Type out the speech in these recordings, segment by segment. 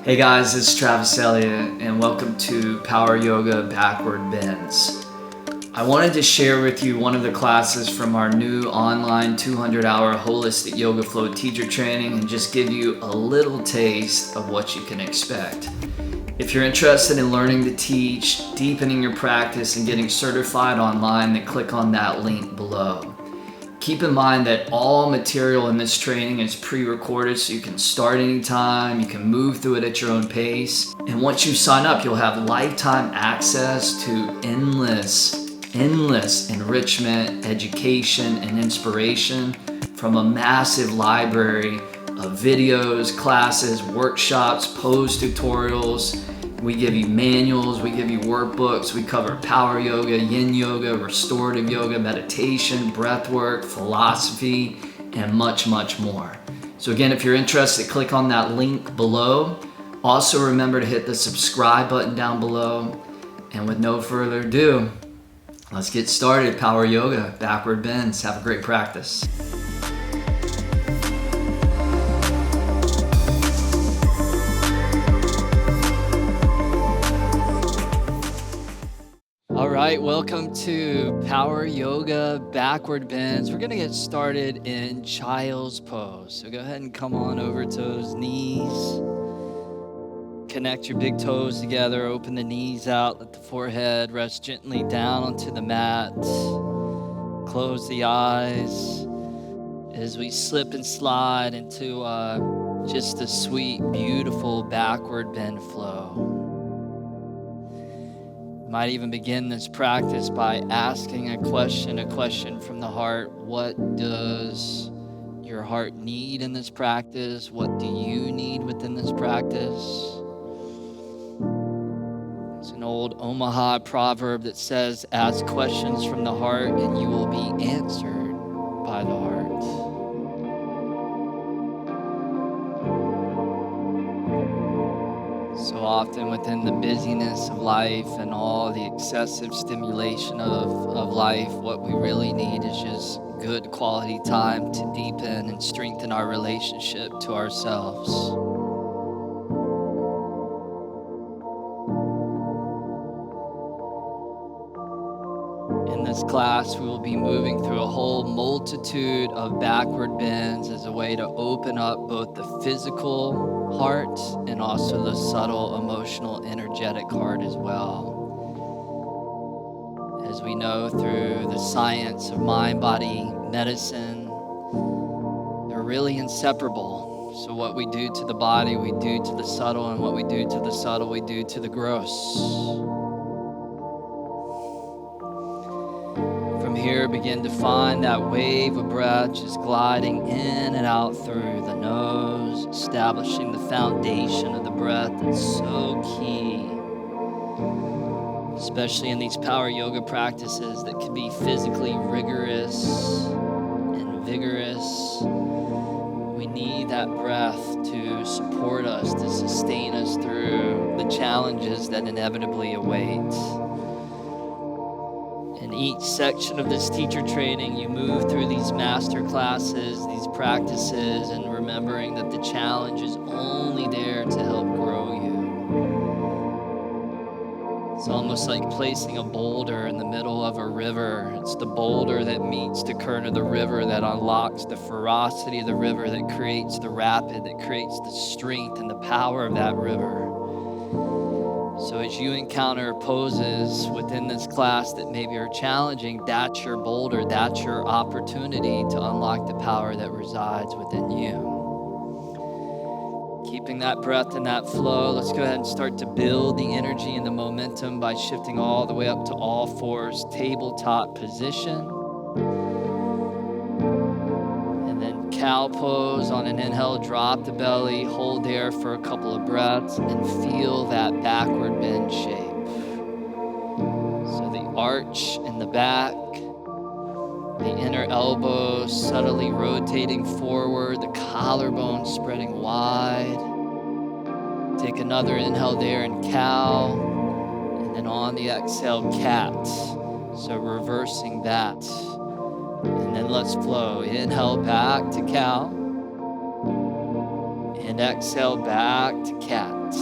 Hey guys, it's Travis Eliot and welcome to Power Yoga Backward Bends. I wanted to share with you one of the classes from our new online 200-hour holistic yoga flow teacher training and just give you a little taste of what you can expect. If you're interested in learning to teach, deepening your practice, and getting certified online, then click on that link below. Keep in mind that all material in this training is pre-recorded, so you can start anytime, you can move through it at your own pace. And once you sign up, you'll have lifetime access to endless enrichment, education, and inspiration from a massive library of videos, classes, workshops, pose tutorials. We give you manuals, we give you workbooks, we cover power yoga, yin yoga, restorative yoga, meditation, breath work, philosophy, and much, much more. So again, if you're interested, click on that link below. Also remember to hit the subscribe button down below. And with no further ado, let's get started. Power yoga, backward bends. Have a great practice. All right, welcome to Power Yoga Backward Bends. We're gonna get started in child's pose. So go ahead and come on over to those knees. Connect your big toes together, open the knees out, let the forehead rest gently down onto the mat. Close the eyes as we slip and slide into just a sweet, beautiful backward bend flow. Might even begin this practice by asking a question from the heart. What does your heart need in this practice? What do you need within this practice? It's an old Omaha proverb that says, ask questions from the heart and you will be answered by the heart. So often within the busyness of life and all the excessive stimulation of life, what we really need is just good quality time to deepen and strengthen our relationship to ourselves. In this class, we will be moving through a whole multitude of backward bends as a way to open up both the physical heart and also the subtle, emotional, energetic heart as well. As we know through the science of mind-body medicine, they're really inseparable. So what we do to the body, we do to the subtle, and what we do to the subtle, we do to the gross. From here, begin to find that wave of breath just gliding in and out through the nose, establishing the foundation of the breath that's so key, especially in these power yoga practices that can be physically rigorous and vigorous. We need that breath to support us, to sustain us through the challenges that inevitably await. In each section of this teacher training, you move through these master classes, these practices, and remembering that the challenge is only there to help grow you. It's almost like placing a boulder in the middle of a river. It's the boulder that meets the current of the river that unlocks the ferocity of the river, that creates the rapid, that creates the strength and the power of that river. So as you encounter poses within this class that maybe are challenging, that's your boulder, that's your opportunity to unlock the power that resides within you. Keeping that breath and that flow, let's go ahead and start to build the energy and the momentum by shifting all the way up to all fours, tabletop position. Cow pose on an inhale, drop the belly, hold there for a couple of breaths, and feel that backward bend shape. So the arch in the back, the inner elbow subtly rotating forward, the collarbone spreading wide. Take another inhale there in cow, and then on the exhale, cat. So reversing that. And then let's flow. Inhale back to cow. And exhale back to cat.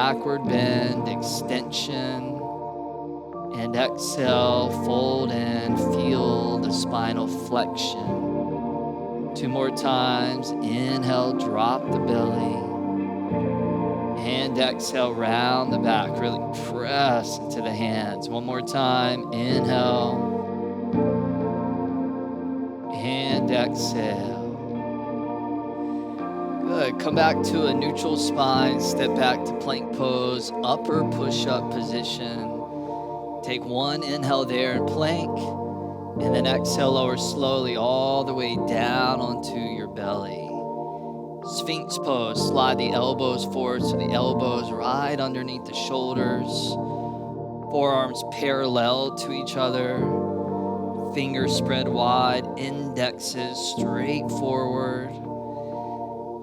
backward bend, extension. And exhale, fold in, feel the spinal flexion. 2 more times. Inhale, drop the belly. And exhale, round the back. Really press into the hands. 1 more time. Inhale. And exhale. Good. Come back to a neutral spine. Step back to plank pose. Upper push-up position. Take 1 inhale there and plank. And then exhale, lower slowly all the way down onto your belly. Sphinx pose. Slide the elbows forward so the elbows right underneath the shoulders. Forearms parallel to each other. Fingers spread wide. Indexes straight forward.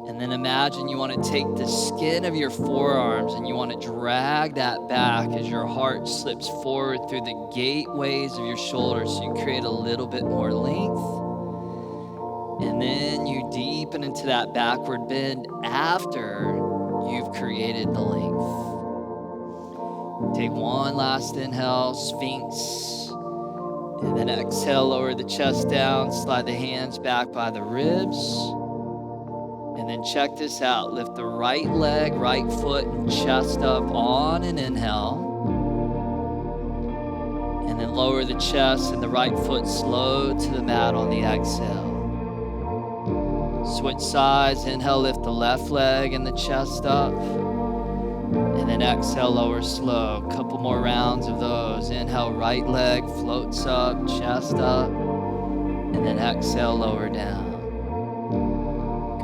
And then imagine you want to take the skin of your forearms and you want to drag that back as your heart slips forward through the gateways of your shoulders so you create a little bit more length. And then you deepen into that backward bend after you've created the length. Take 1 last inhale, Sphinx. And then exhale, lower the chest down, slide the hands back by the ribs. And then check this out. Lift the right leg, right foot, and chest up on an inhale. And then lower the chest and the right foot slow to the mat on the exhale. Switch sides. Inhale, lift the left leg and the chest up. And then exhale, lower slow. Couple more rounds of those. Inhale, right leg floats up, chest up. And then exhale, lower down.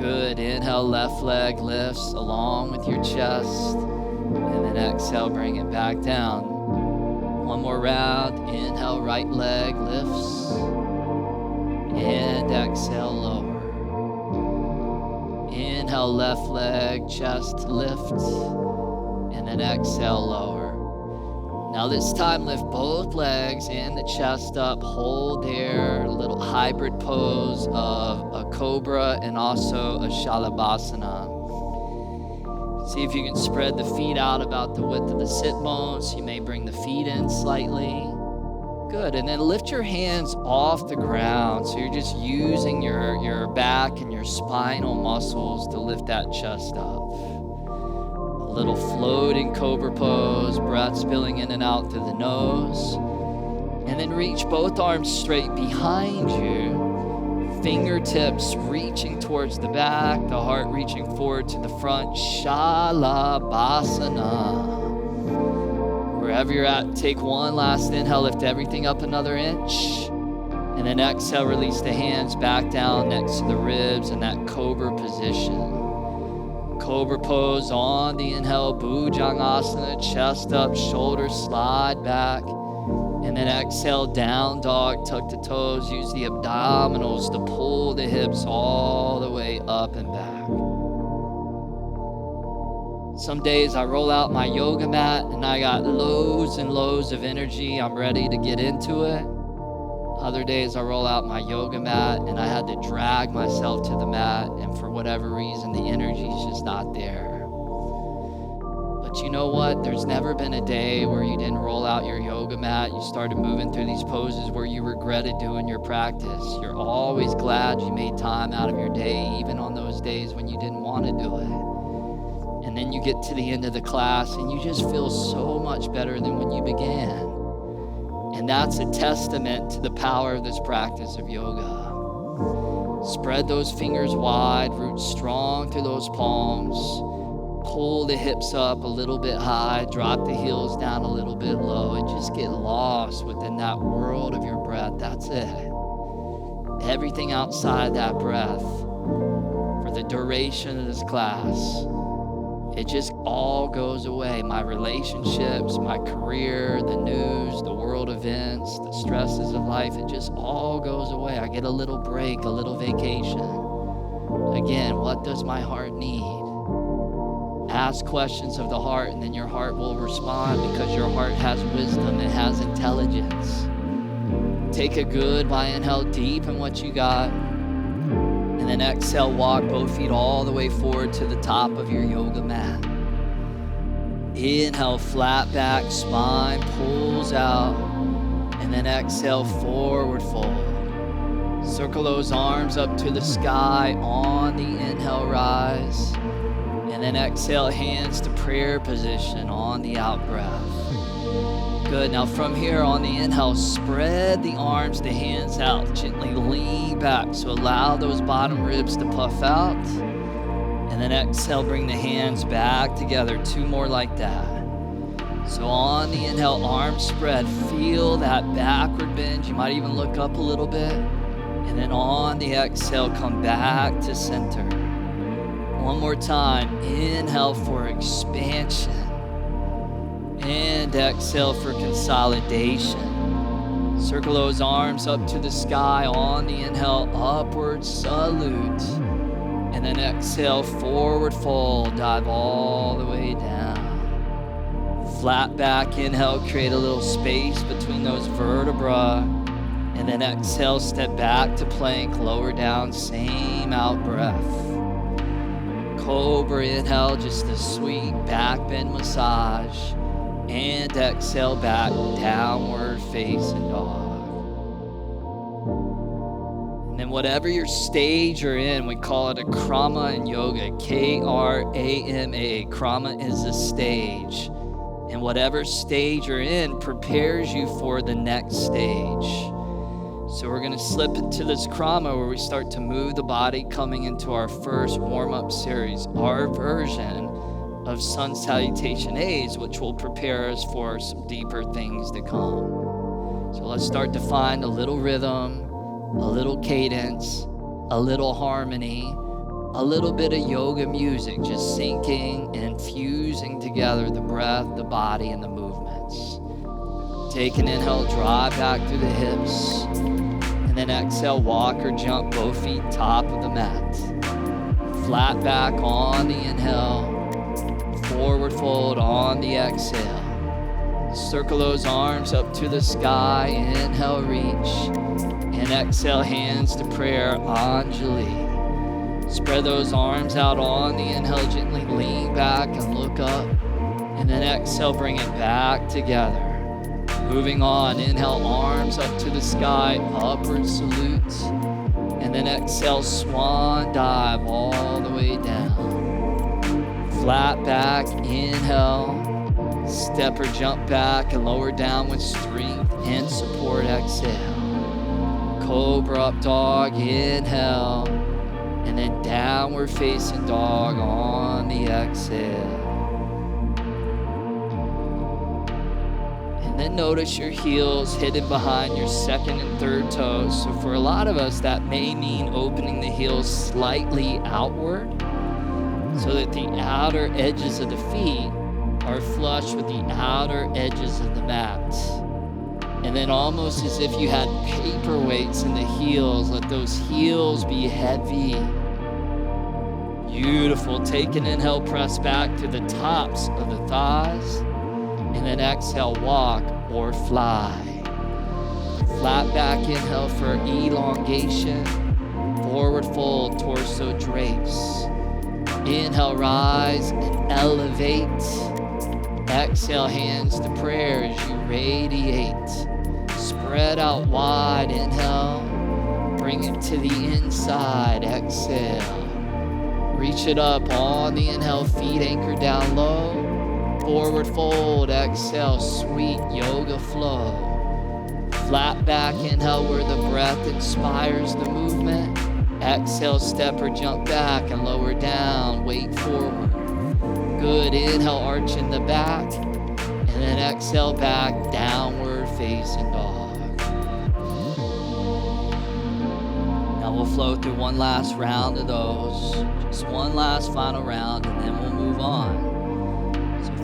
Good. Inhale, left leg lifts along with your chest. And then exhale, bring it back down. 1 more round. Inhale, right leg lifts. And exhale, lower. Inhale, left leg, chest lift. And then exhale, lower. Now this time, lift both legs and the chest up. Hold there, a little hybrid pose of a cobra and also a Shavasana. See if you can spread the feet out about the width of the sit bones. You may bring the feet in slightly. Good, and then lift your hands off the ground. So you're just using your back and your spinal muscles to lift that chest up. A little floating cobra pose, breath spilling in and out through the nose. And then reach both arms straight behind you. Fingertips reaching towards the back, the heart reaching forward to the front. Shavasana. Wherever you're at, take 1 last inhale, lift everything up another inch. And then exhale, release the hands back down next to the ribs in that cobra position. Cobra pose on the inhale, Bhujangasana, chest up, shoulders slide back. And then exhale, down dog, tuck the toes, use the abdominals to pull the hips all the way up and back. Some days I roll out my yoga mat and I got loads and loads of energy. I'm ready to get into it. Other days I roll out my yoga mat and I had to drag myself to the mat, and for whatever reason, the energy is just not there. But you know what? There's never been a day where you didn't roll out your yoga mat, you started moving through these poses where you regretted doing your practice. You're always glad you made time out of your day, even on those days when you didn't want to do it. And then you get to the end of the class and you just feel so much better than when you began. And that's a testament to the power of this practice of yoga. Spread those fingers wide, root strong through those palms. Pull the hips up a little bit high, drop the heels down a little bit low, and just get lost within that world of your breath. That's it. Everything outside that breath, for the duration of this class, it just all goes away. My relationships, my career, the news, the world events, the stresses of life, it just all goes away. I get a little break, a little vacation. Again, what does my heart need? Ask questions of the heart, and then your heart will respond, because your heart has wisdom, it has intelligence. Take a good inhale deep in what you got. And then exhale, walk both feet all the way forward to the top of your yoga mat. Inhale, flat back, spine pulls out. And then exhale, forward fold. Circle those arms up to the sky on the inhale, rise. And then exhale, hands to prayer position on the out breath. Good. Now from here on the inhale, spread the arms, the hands out. Gently lean back. So allow those bottom ribs to puff out. And then exhale, bring the hands back together. 2 more like that. So on the inhale, arms spread. Feel that backward bend. You might even look up a little bit. And then on the exhale, come back to center. One more time. Inhale for expansion. And exhale for consolidation. Circle those arms up to the sky on the inhale, upward salute. And then exhale, forward fold, dive all the way down. Flat back, inhale, create a little space between those vertebrae. And then exhale, step back to plank, lower down, same out breath. Cobra, inhale, just a sweet back bend massage. And exhale, back, downward facing dog. And then whatever your stage you're in, we call it a krama in yoga, K-R-A-M-A. Krama is a stage. And whatever stage you're in prepares you for the next stage. So we're going to slip into this krama where we start to move the body, coming into our first warm-up series, our version of sun salutation A's, which will prepare us for some deeper things to come. So let's start to find a little rhythm, a little cadence, a little harmony, a little bit of yoga music, just syncing and fusing together the breath, the body, and the movements. Take an inhale, draw back through the hips, and then exhale, walk or jump both feet top of the mat. Flat back on the inhale, forward fold on the exhale. Circle those arms up to the sky, inhale, reach, and exhale, hands to prayer, Anjali. Spread those arms out on the inhale, gently lean back and look up. And then exhale, bring it back together. Moving on, inhale, arms up to the sky, upward salute. And then exhale, swan dive all the way down. Flat back, inhale. Step or jump back and lower down with strength and support, exhale. Cobra up dog, inhale. And then downward facing dog on the exhale. And then notice your heels hidden behind your second and third toes. So for a lot of us, that may mean opening the heels slightly outward so that the outer edges of the feet are flush with the outer edges of the mat. And then almost as if you had paperweights in the heels, let those heels be heavy. Beautiful. Take an inhale, press back to the tops of the thighs. And then exhale, walk or fly. Flat back, inhale for elongation. Forward fold, torso drapes. Inhale, rise and elevate. Exhale, hands to prayer as you radiate. Spread out wide, inhale. Bring it to the inside, exhale. Reach it up on the inhale, feet anchored down low. Forward fold, exhale, sweet yoga flow. Flat back, inhale where the breath inspires the movement. Exhale, step or jump back and lower down, weight forward. Good, inhale, arch in the back. And then exhale, back, downward facing dog. Now we'll flow through one last round of those. Just one last final round and then we'll move on.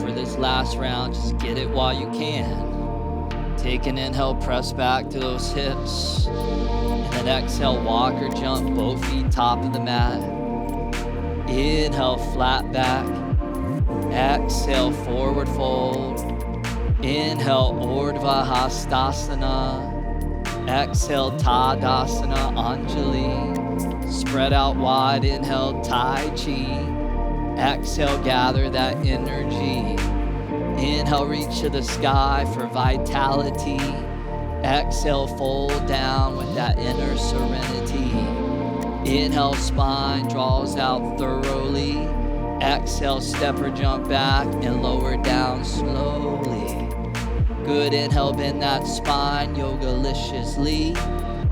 For this last round, just get it while you can. Take an inhale, press back to those hips. And then exhale, walk or jump, both feet top of the mat. Inhale, flat back. Exhale, forward fold. Inhale, Urdhva Hastasana. Exhale, Tadasana, Anjali. Spread out wide, inhale, Tai Chi. Exhale, gather that energy. Inhale, reach to the sky for vitality. Exhale, fold down with that inner serenity. Inhale, spine draws out thoroughly. Exhale, step or jump back and lower down slowly. Good, inhale, bend that spine, yoga-liciously.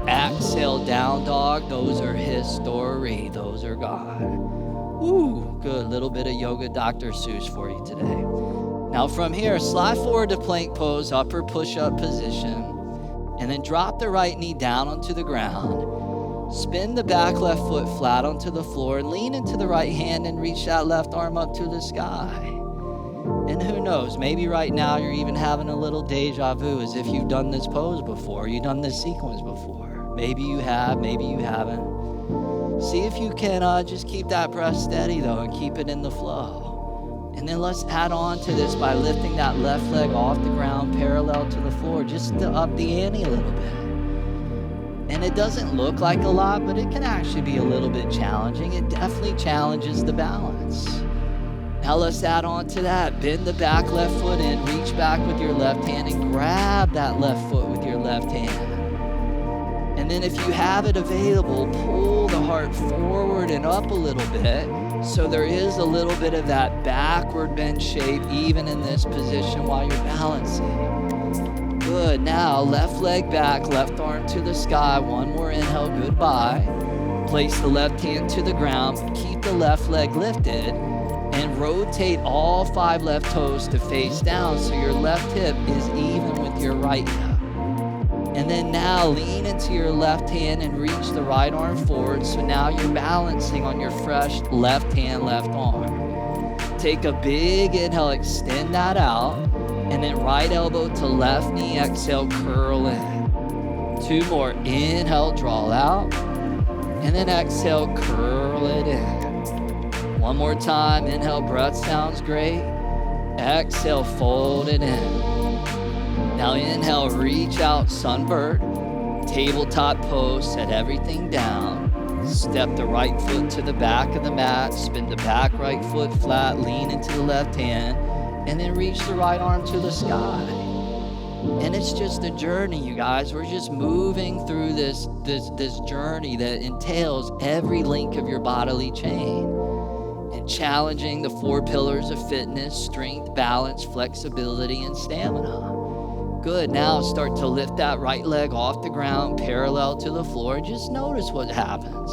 Exhale, down dog, those are history, those are gone. Woo, good, little bit of yoga Dr. Seuss for you today. Now from here, slide forward to plank pose, upper push-up position, and then drop the right knee down onto the ground. Spin the back left foot flat onto the floor and lean into the right hand and reach that left arm up to the sky. And who knows, maybe right now you're even having a little deja vu as if you've done this pose before, you've done this sequence before. Maybe you have, maybe you haven't. See if you can just keep that breath steady though and keep it in the flow. And then let's add on to this by lifting that left leg off the ground parallel to the floor just to up the ante a little bit. And it doesn't look like a lot, but it can actually be a little bit challenging. It definitely challenges the balance. Now let's add on to that. Bend the back left foot in, reach back with your left hand and grab that left foot with your left hand. And then if you have it available, pull the heart forward and up a little bit. So there is a little bit of that backward bend shape even in this position while you're balancing. Good, now left leg back, left arm to the sky. One more inhale, goodbye. Place the left hand to the ground, keep the left leg lifted, and rotate all 5 left toes to face down so your left hip is even with your right hip. And then now lean into your left hand and reach the right arm forward. So now you're balancing on your fresh left hand, left arm. Take a big inhale, extend that out. And then right elbow to left knee, exhale, curl in. 2 more, inhale, draw out. And then exhale, curl it in. 1 more time, inhale, breath sounds great. Exhale, fold it in. Now inhale, reach out, Sunbird. Tabletop pose, set everything down. Step the right foot to the back of the mat, spin the back right foot flat, lean into the left hand, and then reach the right arm to the sky. And it's just a journey, you guys. We're just moving through this journey that entails every link of your bodily chain and challenging the 4 pillars of fitness: strength, balance, flexibility, and stamina. Good, now start to lift that right leg off the ground parallel to the floor. Just notice what happens.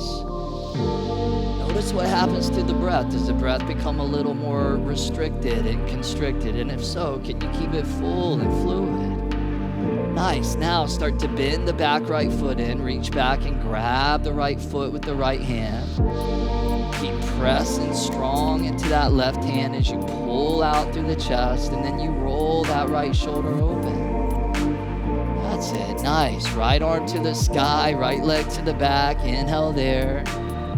Notice what happens to the breath. Does the breath become a little more restricted and constricted? And if so, can you keep it full and fluid? Nice, now start to bend the back right foot in, reach back and grab the right foot with the right hand. Keep pressing strong into that left hand as you pull out through the chest, and then you roll that right shoulder open. That's it, nice. Right arm to the sky, right leg to the back, inhale there.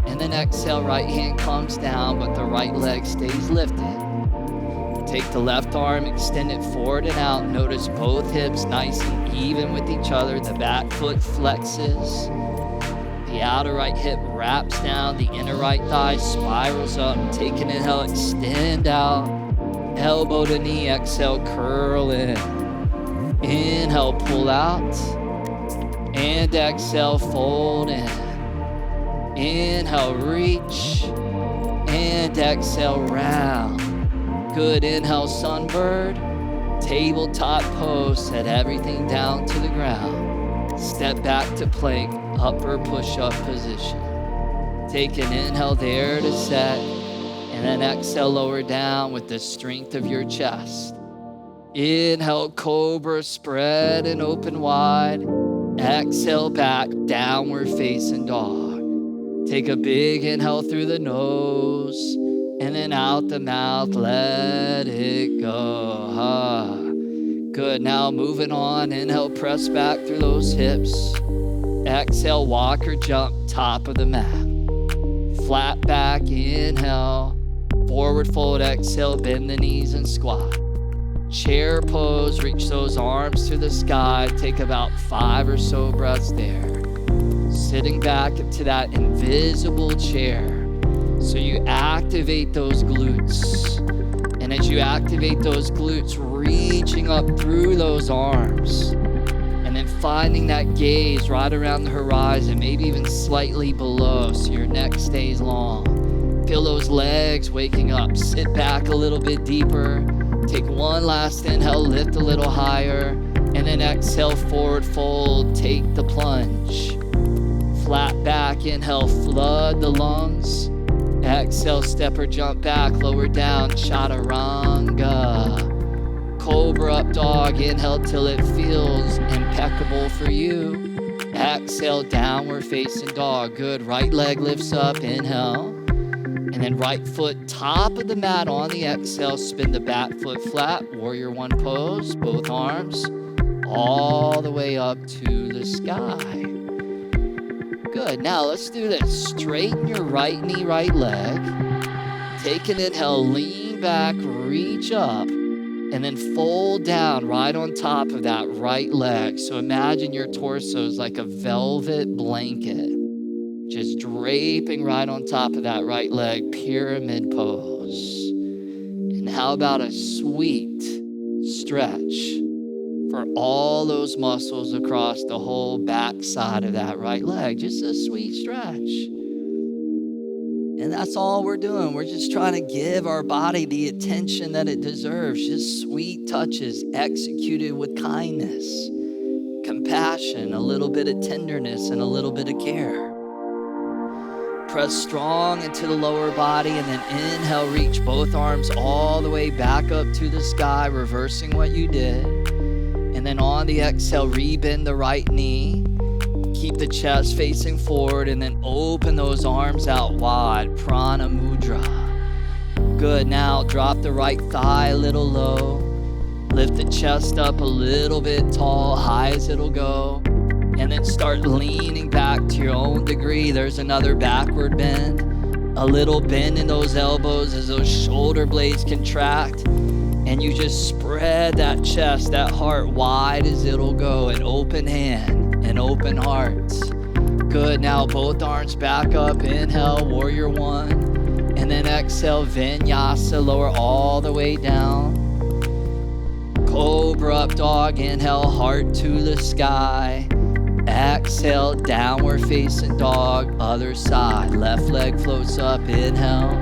And then exhale, right hand comes down, but the right leg stays lifted. Take the left arm, extend it forward and out. Notice both hips nice and even with each other. The back foot flexes. The outer right hip wraps down. The inner right thigh spirals up. Take an inhale, extend out. Elbow to knee, exhale, curl in. Inhale, pull out. And exhale, fold in. Inhale, reach. And exhale, round. Good, inhale, Sunbird. Tabletop pose, set everything down to the ground. Step back to plank, upper push-up position. Take an inhale there to set, and then exhale, lower down with the strength of your chest. Inhale, cobra, spread and open wide. Exhale, back, downward facing dog. Take a big inhale through the nose, and then out the mouth, let it go. Good, now moving on. Inhale, press back through those hips. Exhale, walk or jump, top of the mat. Flat back, inhale. Forward fold, exhale, bend the knees and squat. Chair pose, reach those arms to the sky. Take about 5 or so breaths there. Sitting back into that invisible chair. So you activate those glutes. And as you activate those glutes, reaching up through those arms, and then finding that gaze right around the horizon, maybe even slightly below, so your neck stays long. Feel those legs waking up. Sit back a little bit deeper. Take one last inhale, lift a little higher, and then exhale, forward fold, take the plunge. Flat back, inhale, flood the lungs. Exhale, step or jump back, lower down, chaturanga. Cobra up dog, inhale till it feels impeccable for you. Exhale, downward facing dog. Good, right leg lifts up, inhale. And then right foot top of the mat on the exhale, spin the back foot flat, warrior one pose, both arms all the way up to the sky. Good, now let's do this. Straighten your right knee, right leg. Take an inhale, lean back, reach up, and then fold down right on top of that right leg. So imagine your torso is like a velvet blanket, just draping right on top of that right leg, pyramid pose. And how about a sweet stretch for all those muscles across the whole back side of that right leg? Just a sweet stretch. And that's all we're doing. We're just trying to give our body the attention that it deserves. Just sweet touches executed with kindness, compassion, a little bit of tenderness, and a little bit of care. Press strong into the lower body, and then inhale, reach both arms all the way back up to the sky, reversing what you did. And then on the exhale, rebend the right knee. Keep the chest facing forward, and then open those arms out wide, prana mudra. Good, now drop the right thigh a little low. Lift the chest up a little bit tall, high as it'll go. And then start leaning back to your own degree. There's another backward bend. A little bend in those elbows as those shoulder blades contract. And you just spread that chest, that heart wide as it'll go. An open hand, an open heart. Good, now both arms back up. Inhale, warrior one. And then exhale, vinyasa, lower all the way down. Cobra up dog, inhale, heart to the sky. Exhale, downward facing dog, other side. Left leg floats up, inhale.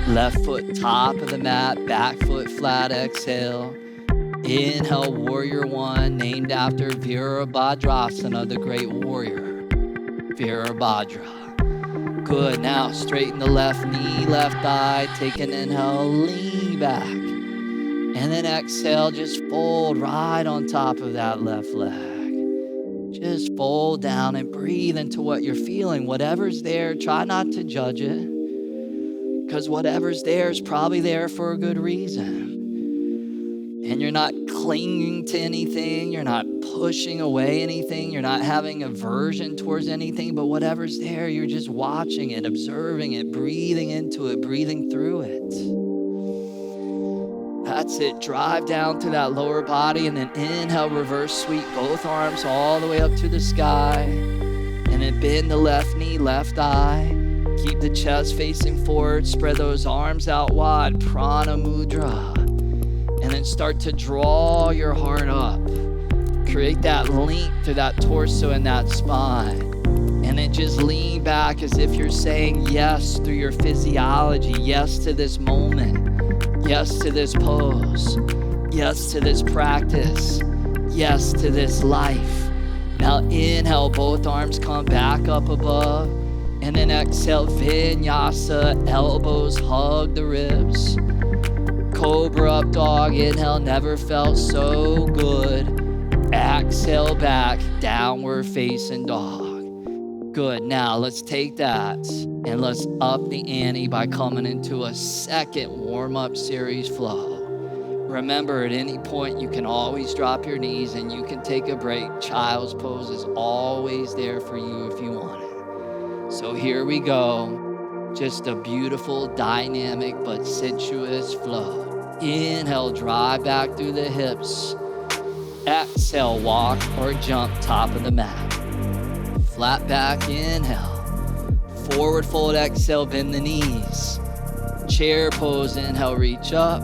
Left foot top of the mat, back foot flat, exhale. Inhale, warrior one, named after Virabhadrasana, the great warrior. Virabhadra. Good, now straighten the left knee, left thigh. Take an inhale, lean back. And then exhale, just fold right on top of that left leg. Just fold down and breathe into what you're feeling. Whatever's there, try not to judge it, because whatever's there is probably there for a good reason. And you're not clinging to anything. You're not pushing away anything. You're not having aversion towards anything, but whatever's there, you're just watching it, observing it, breathing into it, breathing through it. That's it. Drive down to that lower body, and then inhale, reverse sweep both arms all the way up to the sky. And then bend the left knee, left thigh. Keep the chest facing forward. Spread those arms out wide, prana mudra. And then start to draw your heart up. Create that link through that torso and that spine. And then just lean back as if you're saying yes through your physiology. Yes to this moment. Yes to this pose. Yes to this practice. Yes to this life. Now inhale, both arms come back up above. And then exhale, vinyasa, elbows hug the ribs. Cobra up dog, inhale, never felt so good. Exhale back, downward facing dog. Good, now let's take that and let's up the ante by coming into a second warm-up series flow. Remember, at any point, you can always drop your knees and you can take a break. Child's pose is always there for you if you want it. So here we go. Just a beautiful, dynamic, but sensuous flow. Inhale, drive back through the hips. Exhale, walk or jump top of the mat. Flat back, inhale. Forward fold, exhale, bend the knees. chair pose. Inhale, reach up.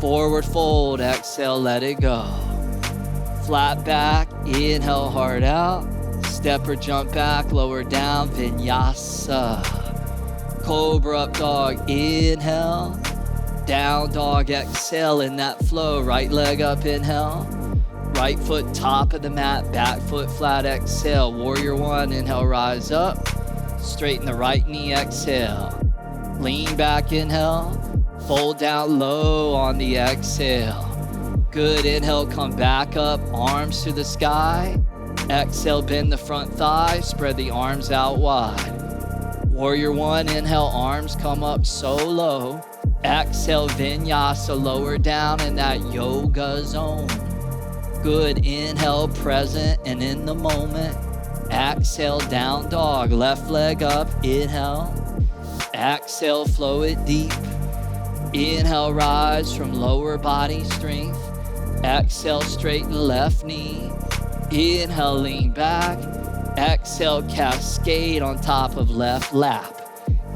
Forward fold, exhale, let it go. Flat back, inhale, heart out. Step or jump back, lower down, vinyasa. Cobra up dog, inhale. Down dog, exhale in that flow. Right leg up, inhale. Right foot top of the mat, back foot flat, exhale. Warrior one, inhale, rise up. Straighten the right knee, exhale. Lean back, inhale. Fold down low on the exhale. Good, inhale, come back up, arms to the sky. Exhale, bend the front thigh, spread the arms out wide. Warrior one, inhale, arms come up so low. Exhale, vinyasa, lower down in that yoga zone. Good, inhale, present and in the moment. Exhale, down dog, left leg up, inhale. Exhale, flow it deep. Inhale, rise from lower body strength. Exhale, straighten left knee. Inhale, lean back. Exhale, cascade on top of left lap.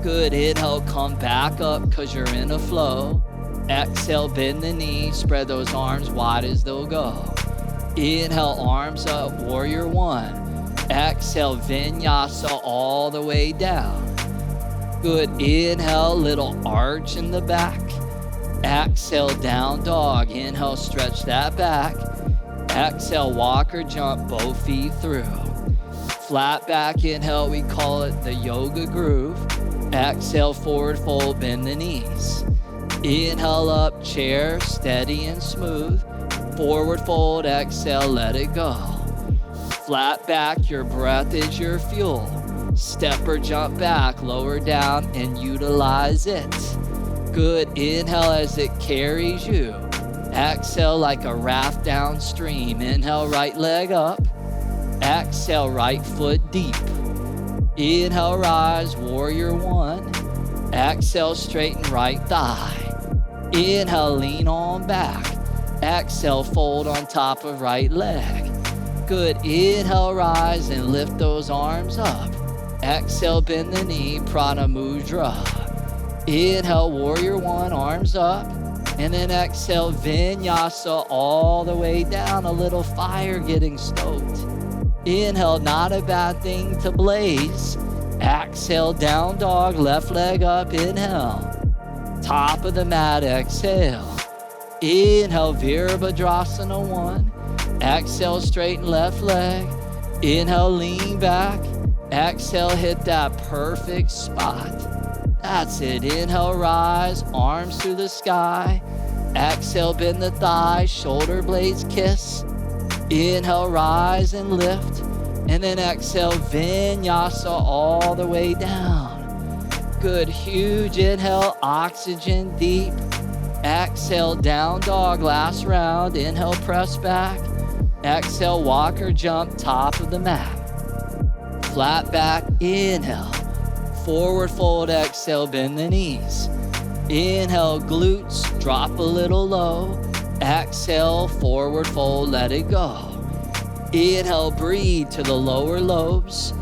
Good, inhale, come back up because you're in a flow. Exhale, bend the knee, spread those arms wide as they'll go. Inhale, arms up, warrior one. Exhale, vinyasa all the way down. Good, inhale, little arch in the back. Exhale, down dog. Inhale, stretch that back. Exhale, walk or jump, both feet through. Flat back, inhale, we call it the yoga groove. Exhale, forward fold, bend the knees. Inhale up, chair, steady and smooth. Forward fold, exhale, let it go. Flat back, your breath is your fuel. Step or jump back, lower down and utilize it. Good, inhale as it carries you. Exhale like a raft downstream. Inhale, right leg up. Exhale, right foot deep. Inhale, rise, warrior one. Exhale, straighten right thigh. Inhale, lean on back. Exhale, fold on top of right leg. Good, inhale, rise and lift those arms up. Exhale, bend the knee, Prana Mudra. Inhale, warrior one, arms up. And then exhale, vinyasa all the way down, a little fire getting stoked. Inhale, not a bad thing to blaze. Exhale, down dog, left leg up, inhale. Top of the mat, exhale. Inhale, Virabhadrasana one. Exhale, straighten left leg. Inhale, lean back. Exhale, hit that perfect spot. That's it. Inhale, rise, arms to the sky. Exhale, bend the thighs, shoulder blades kiss. Inhale, rise and lift. And then exhale, vinyasa all the way down. Good, huge inhale, oxygen deep. Exhale, down dog, last round. Inhale, press back. Exhale, walk or jump, top of the mat. Flat back, inhale. Forward fold, exhale, bend the knees. Inhale, glutes, drop a little low. Exhale, forward fold, let it go. Inhale, breathe to the lower lobes.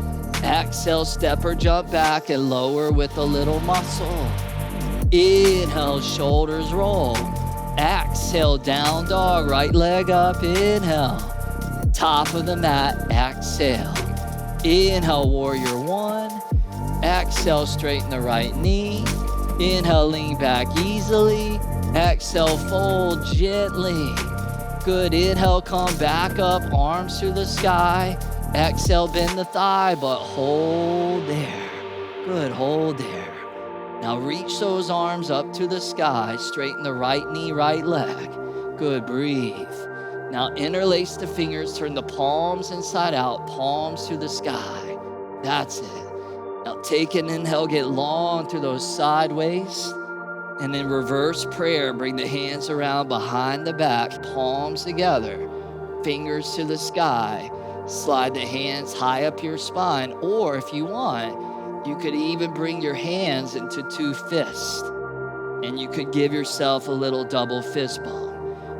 Exhale, step or jump back and lower with a little muscle. Inhale, shoulders roll. Exhale, down dog, right leg up, inhale. Top of the mat, exhale. Inhale, warrior one. Exhale, straighten the right knee. Inhale, lean back easily. Exhale, fold gently. Good, inhale, come back up, arms to the sky. Exhale, bend the thigh, but hold there. Good, hold there. Now reach those arms up to the sky. Straighten the right knee, right leg. Good, breathe. Now interlace the fingers, turn the palms inside out, palms to the sky. That's it. Now take an inhale, get long through those sideways. And then reverse prayer, bring the hands around behind the back, palms together, fingers to the sky. Slide the hands high up your spine, or if you want, you could even bring your hands into two fists. And you could give yourself a little double fist bump.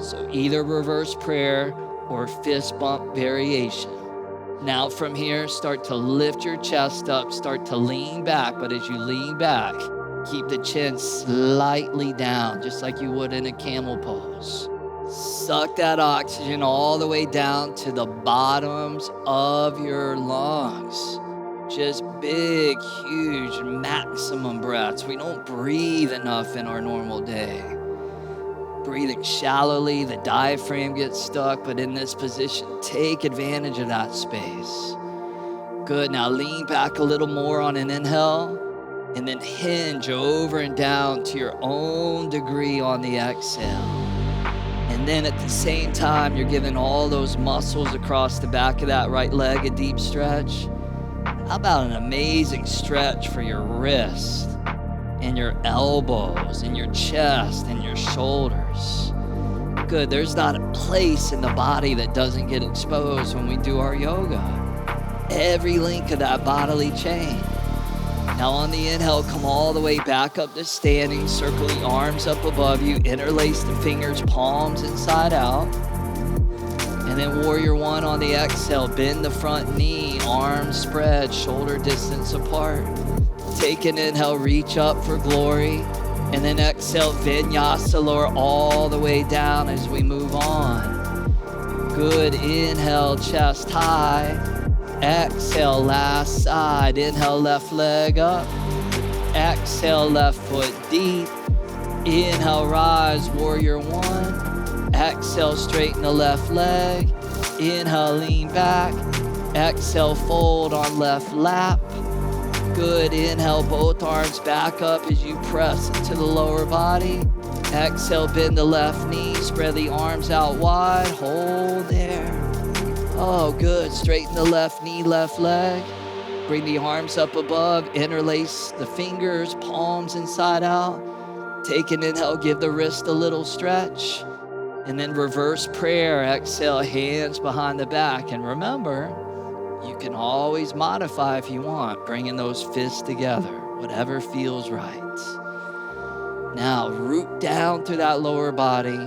So either reverse prayer or fist bump variation. Now from here, start to lift your chest up, start to lean back. But as you lean back, Keep the chin slightly down, just like you would in a camel pose. Suck that oxygen all the way down to the bottoms of your lungs. Just big, huge, maximum breaths. We don't breathe enough in our normal day. Breathing shallowly, the diaphragm gets stuck, but in this position, take advantage of that space. Good, now lean back a little more on an inhale, and then hinge over and down to your own degree on the exhale. And then at the same time, you're giving all those muscles across the back of that right leg a deep stretch. How about an amazing stretch for your wrist and your elbows and your chest and your shoulders? Good, there's not a place in the body that doesn't get exposed when we do our yoga. Every link of that bodily chain. Now on the inhale, come all the way back up to standing, circle the arms up above you, interlace the fingers, palms inside out. And then warrior one on the exhale, bend the front knee, arms spread, shoulder distance apart. Take an inhale, reach up for glory. And then exhale, vinyasa, lower all the way down as we move on. Good, inhale, chest high. Exhale, last side. Inhale, left leg up. Exhale, left foot deep. Inhale, rise, warrior one. Exhale, straighten the left leg. Inhale, lean back. Exhale, fold on left lap. Good, inhale, both arms back up as you press into the lower body. Exhale, bend the left knee, spread the arms out wide, hold there. Oh, good. Straighten the left knee, left leg. Bring the arms up above. Interlace the fingers, palms inside out. Take an inhale, give the wrist a little stretch. And then reverse prayer. Exhale, hands behind the back. And remember, you can always modify if you want, bringing those fists together, whatever feels right. Now, root down through that lower body.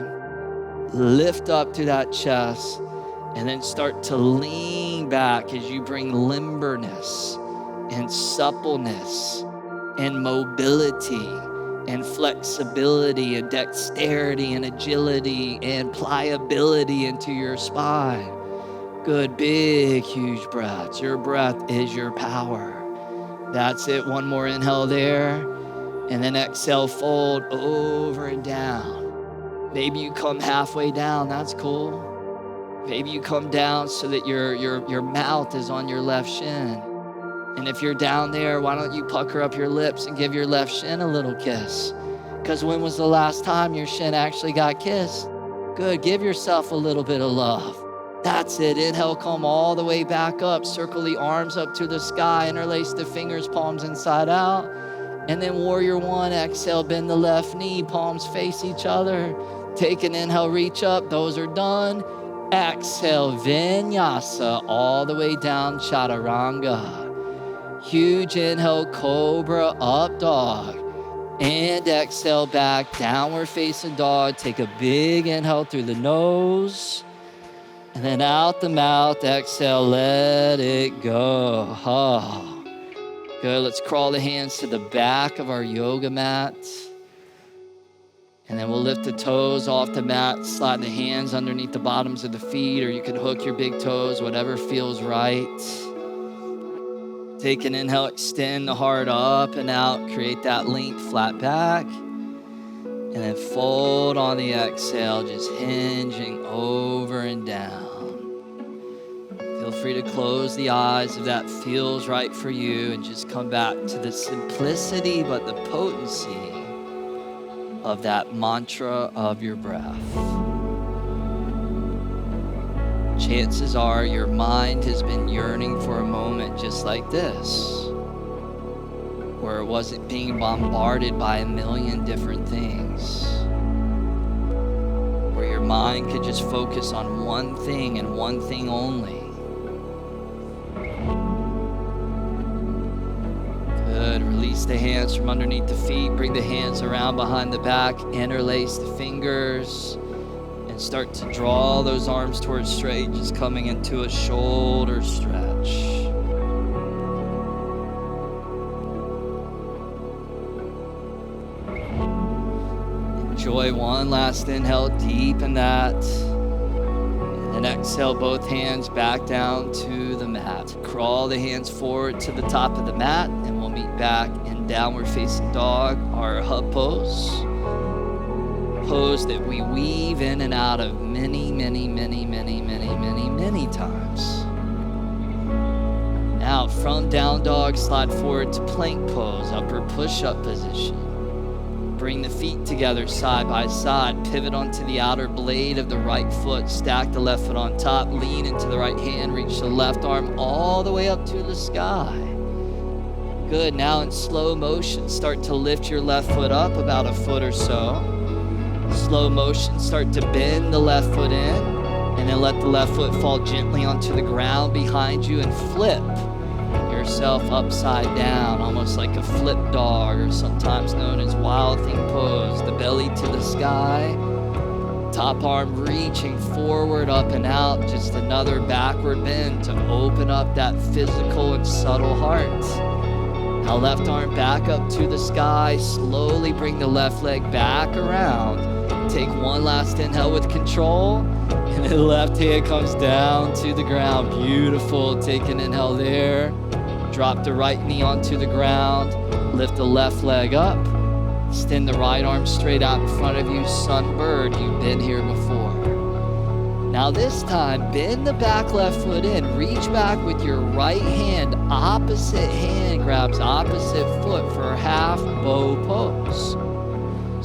Lift up to that chest. And then start to lean back as you bring limberness and suppleness and mobility and flexibility and dexterity and agility and pliability into your spine. Good, big, huge breaths. Your breath is your power. That's it. One more inhale there. And then exhale, fold over and down. Maybe you come halfway down. That's cool. Maybe you come down so that your mouth is on your left shin. And if you're down there, why don't you pucker up your lips and give your left shin a little kiss? Because when was the last time your shin actually got kissed? Good, give yourself a little bit of love. That's it. Inhale, come all the way back up. Circle the arms up to the sky. Interlace the fingers, palms inside out. And then warrior one, exhale, bend the left knee, palms face each other. Take an inhale, reach up. Those are done. Exhale, vinyasa, all the way down, chaturanga. Huge inhale, cobra, up dog. And exhale, back, downward facing dog. Take a big inhale through the nose. And then out the mouth, exhale, let it go. Oh. Good, let's crawl the hands to the back of our yoga mat. And then we'll lift the toes off the mat, slide the hands underneath the bottoms of the feet, or you can hook your big toes, whatever feels right. Take an inhale, extend the heart up and out, create that length, flat back. And then fold on the exhale, just hinging over and down. Feel free to close the eyes if that feels right for you, and just come back to the simplicity but the potency of that mantra of your breath. Chances are your mind has been yearning for a moment just like this, where it wasn't being bombarded by a million different things, where your mind could just focus on one thing and one thing only. Good. Release the hands from underneath the feet. Bring the hands around behind the back. Interlace the fingers. And start to draw those arms towards straight. Just coming into a shoulder stretch. Enjoy one last inhale, deepen that. And then exhale, both hands back down to the mat. Crawl the hands forward to the top of the mat, and we'll meet back in downward facing dog, our hub pose. Pose that we weave in and out of many times. Now from down dog, slide forward to plank pose, upper push-up position. Bring the feet together side by side. Pivot onto the outer blade of the right foot. Stack the left foot on top. Lean into the right hand. Reach the left arm all the way up to the sky. Good. Now in slow motion, start to lift your left foot up about a foot or so. Slow motion, start to bend the left foot in. And then let the left foot fall gently onto the ground behind you and flip yourself upside down, almost like a flip dog, or sometimes known as wild thing pose. The belly to the sky, top arm reaching forward, up and out. Just another backward bend to open up that physical and subtle heart. Now left arm back up to the sky. Slowly bring the left leg back around. Take one last inhale with control, and then left hand comes down to the ground. Beautiful. Take an inhale there. Drop the right knee onto the ground. Lift the left leg up. Extend the right arm straight out in front of you. Sunbird, you've been here before. Now this time, bend the back left foot in. Reach back with your right hand. Opposite hand grabs opposite foot for half bow pose.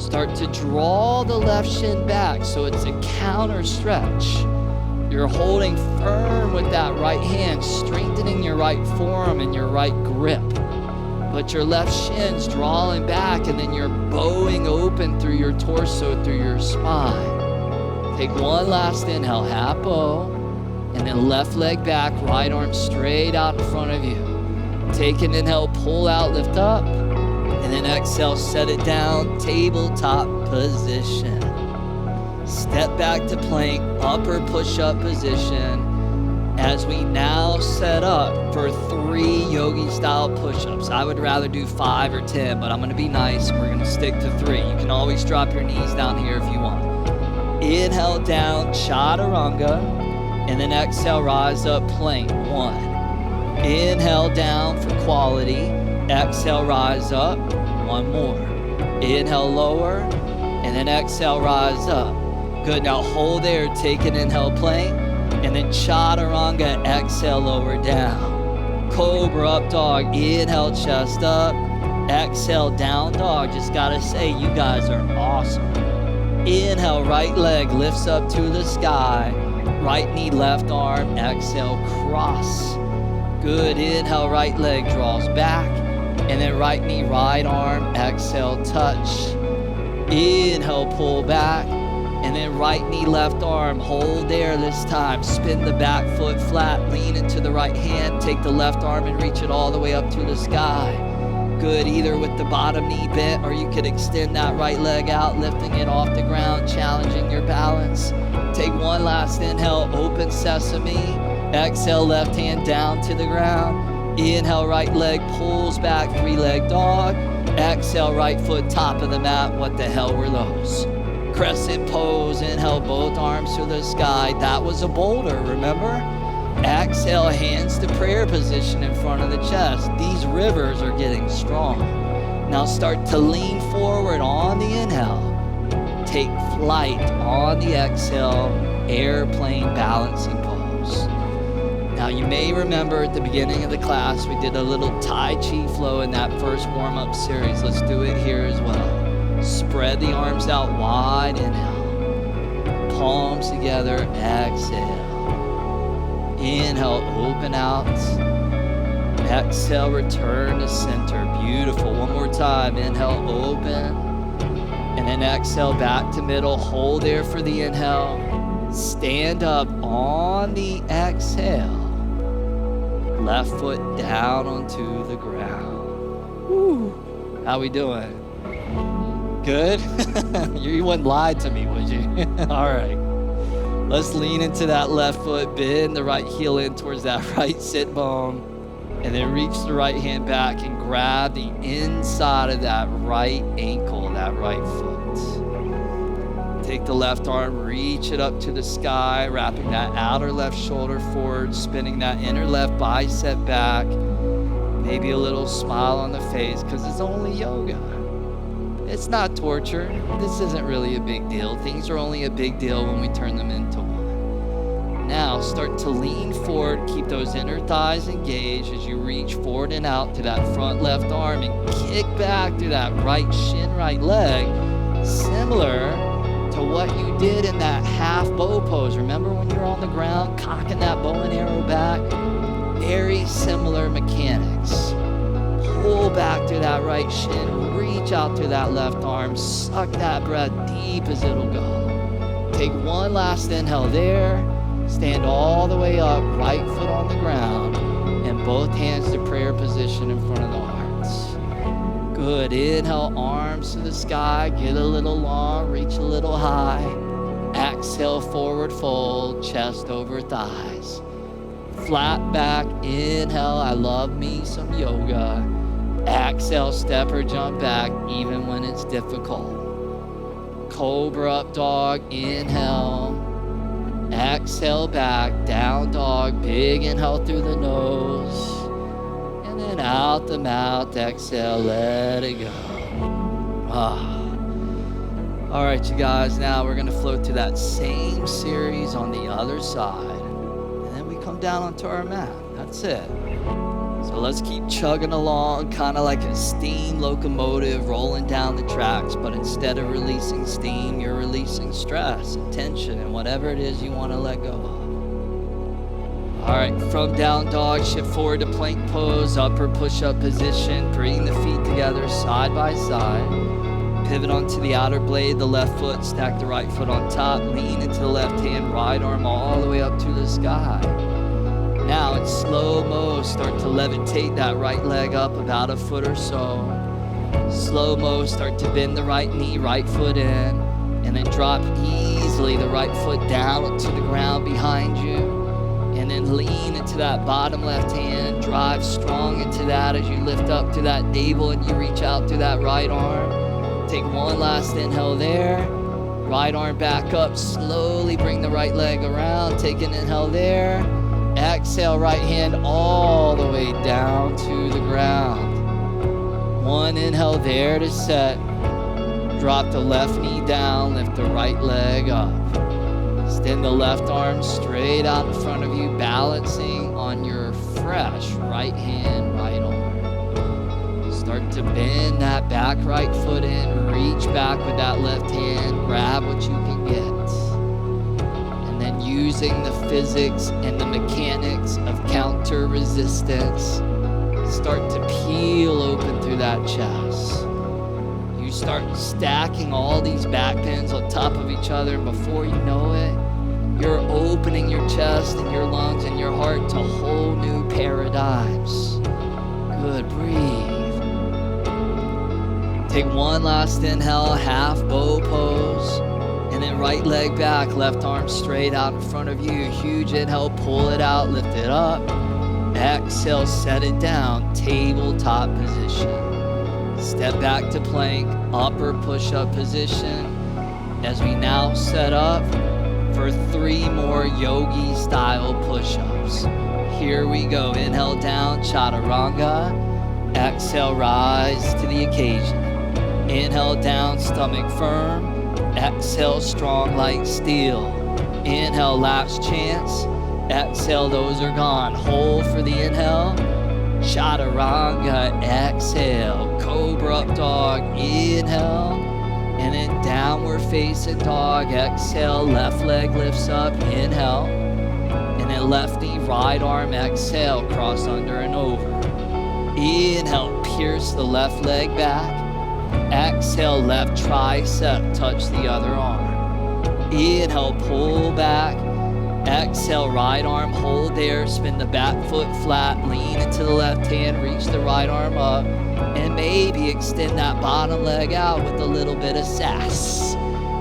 Start to draw the left shin back so it's a counter stretch. You're holding firm with that right hand, strengthening your right forearm and your right grip. But your left shin's drawing back, and then you're bowing open through your torso, through your spine. Take one last inhale, half bow, and then left leg back, right arm straight out in front of you. Take an inhale, pull out, lift up, and then exhale, set it down, tabletop position. Step back to plank, upper push-up position, as we now set up for 3 yogi-style push-ups. I would rather do 5 or 10, but I'm gonna be nice. We're gonna stick to 3. You can always drop your knees down here if you want. Inhale down, chaturanga, and then exhale, rise up, plank. 1. Inhale down for quality. Exhale, rise up. 1 more. Inhale, lower, and then exhale, rise up. Good, now hold there, take an inhale, plank, and then chaturanga, exhale, lower down. Cobra up dog, inhale, chest up, exhale, down dog. Just gotta say, you guys are awesome. Inhale, right leg lifts up to the sky. Right knee, left arm, exhale, cross. Good, inhale, right leg draws back, and then right knee, right arm, exhale, touch. Inhale, pull back. And then right knee, left arm, hold there this time. Spin the back foot flat, lean into the right hand. Take the left arm and reach it all the way up to the sky. Good, either with the bottom knee bent, or you could extend that right leg out, lifting it off the ground, challenging your balance. Take one last inhale, open sesame. Exhale, left hand down to the ground. Inhale, right leg pulls back, 3-leg dog. Exhale, right foot top of the mat. What the hell were those? Crescent pose, inhale, both arms to the sky. That was a boulder, remember? Exhale, hands to prayer position in front of the chest. These rivers are getting strong. Now start to lean forward on the inhale. Take flight on the exhale, airplane balancing pose. Now you may remember at the beginning of the class, we did a little Tai Chi flow in that first warm-up series. Let's do it here as well. Spread the arms out wide, inhale. Palms together, exhale. Inhale, open out. Exhale, return to center. Beautiful. One more time. Inhale, open. And then exhale, back to middle. Hold there for the inhale. Stand up on the exhale. Left foot down onto the ground. Woo. How we doing? Good? You wouldn't lie to me, would you? All right. Let's lean into that left foot, bend the right heel in towards that right sit bone, and then reach the right hand back and grab the inside of that right ankle, that right foot. Take the left arm, reach it up to the sky, wrapping that outer left shoulder forward, spinning that inner left bicep back. Maybe a little smile on the face, because it's only yoga. It's not torture. This isn't really a big deal. Things are only a big deal when we turn them into one. Now start to lean forward, keep those inner thighs engaged as you reach forward and out to that front left arm and kick back through that right shin, right leg, similar to what you did in that half bow pose. Remember when you're on the ground, cocking that bow and arrow back? Very similar mechanics. Pull back through that right shin, reach out through that left arm, suck that breath deep as it'll go. Take one last inhale there, stand all the way up, right foot on the ground, and both hands to prayer position in front of the hearts. Good, inhale, arms to the sky, get a little long, reach a little high. Exhale, forward fold, chest over thighs. Flat back, inhale, I love me some yoga. Exhale, step or jump back, even when it's difficult. Cobra up dog, inhale. Exhale back, down dog, big inhale through the nose. And then out the mouth, exhale, let it go. All right, you guys, now we're gonna float to that same series on the other side. And then we come down onto our mat, that's it. So let's keep chugging along, kind of like a steam locomotive rolling down the tracks, but instead of releasing steam, you're releasing stress and tension and whatever it is you want to let go of. All right, from down dog, shift forward to plank pose, upper push-up position, bring the feet together side by side. Pivot onto the outer blade, the left foot, stack the right foot on top, lean into the left hand, right arm all the way up to the sky. Now in slow-mo, start to levitate that right leg up about a foot or so. Slow-mo, start to bend the right knee, right foot in, and then drop easily the right foot down to the ground behind you. And then lean into that bottom left hand, drive strong into that as you lift up to that navel and you reach out to that right arm. Take one last inhale there. Right arm back up, slowly bring the right leg around, take an inhale there. Exhale, right hand all the way down to the ground. One inhale there to set. Drop the left knee down, lift the right leg up. Extend the left arm straight out in front of you, balancing on your fresh right hand, right arm. Start to bend that back right foot in, reach back with that left hand, grab what you can get. Using the physics and the mechanics of counter resistance, start to peel open through that chest. You start stacking all these backbends on top of each other, and before you know it, you're opening your chest and your lungs and your heart to whole new paradigms. Good, breathe. Take one last inhale, half bow pose. And then right leg back, left arm straight out in front of you. Huge inhale, pull it out, lift it up. Exhale, set it down, tabletop position. Step back to plank, upper push-up position. As we now set up for 3 more yogi style push-ups. Here we go, inhale down, chaturanga. Exhale, rise to the occasion. Inhale down, stomach firm. Exhale, strong like steel. Inhale, last chance. Exhale, those are gone. Hold for the inhale. Chaturanga, exhale. Cobra up dog, inhale. And then downward facing dog, exhale. Left leg lifts up, inhale. And then left knee, right arm, exhale. Cross under and over. Inhale, pierce the left leg back. Exhale, left tricep, touch the other arm. Inhale, pull back. Exhale, right arm, hold there. Spin the back foot flat, lean into the left hand, reach the right arm up. And maybe extend that bottom leg out with a little bit of sass.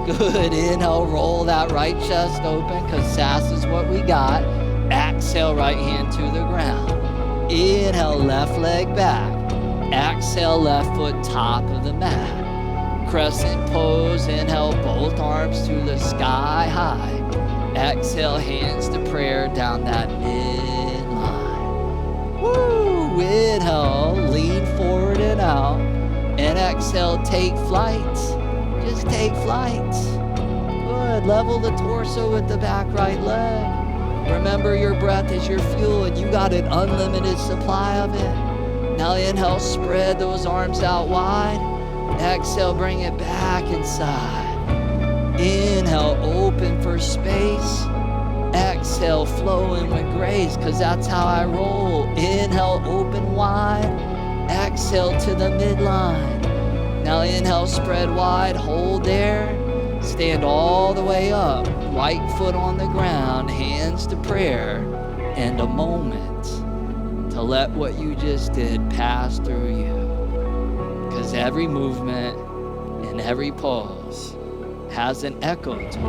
Good, inhale, roll that right chest open, because sass is what we got. Exhale, right hand to the ground. Inhale, left leg back. Exhale, left foot top of the mat. Crescent pose. Inhale, both arms to the sky high. Exhale, hands to prayer down that midline. Woo! Inhale, lean forward and out. And exhale, take flight. Just take flight. Good. Level the torso with the back right leg. Remember, your breath is your fuel and you got an unlimited supply of it. Now inhale, spread those arms out wide. Exhale, bring it back inside. Inhale, open for space. Exhale, flow in with grace, because that's how I roll. Inhale, open wide. Exhale to the midline. Now inhale, spread wide, hold there. Stand all the way up. Right foot on the ground, hands to prayer, and a moment to let what you just did pass through you. Because every movement and every pose has an echo to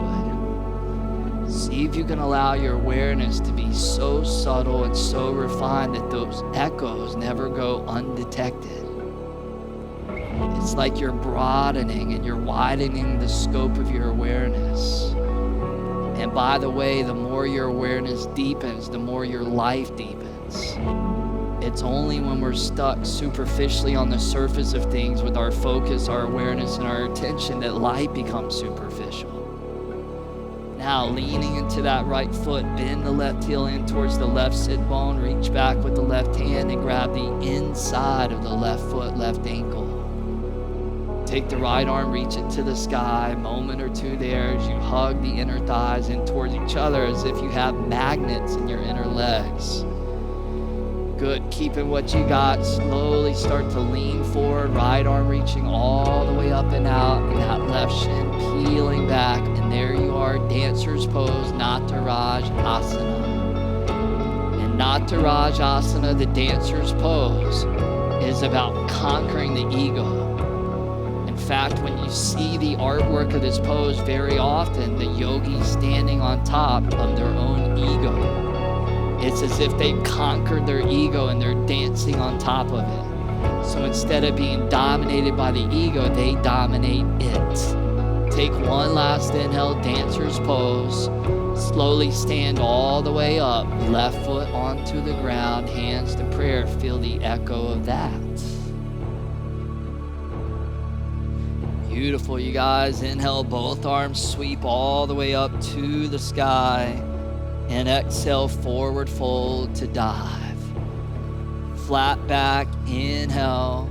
it. See if you can allow your awareness to be so subtle and so refined that those echoes never go undetected. It's like you're broadening and you're widening the scope of your awareness. And by the way, the more your awareness deepens, the more your life deepens. It's only when we're stuck superficially on the surface of things with our focus, our awareness, and our attention that life becomes superficial. Now, leaning into that right foot, bend the left heel in towards the left sit bone, reach back with the left hand and grab the inside of the left foot, left ankle. Take the right arm, reach it to the sky, moment or two there as you hug the inner thighs in towards each other as if you have magnets in your inner legs. Good, keeping what you got. Slowly start to lean forward, right arm reaching all the way up and out, and that left shin peeling back, and there you are, dancer's pose, Nataraj Asana. And Nataraj Asana, the dancer's pose, is about conquering the ego. In fact, when you see the artwork of this pose, very often the yogis standing on top of their own ego. It's as if they've conquered their ego and they're dancing on top of it. So instead of being dominated by the ego, they dominate it. Take one last inhale, dancer's pose. Slowly stand all the way up, left foot onto the ground, hands to prayer. Feel the echo of that. Beautiful, you guys. Inhale, both arms sweep all the way up to the sky. And exhale, forward fold to dive. Flat back, inhale.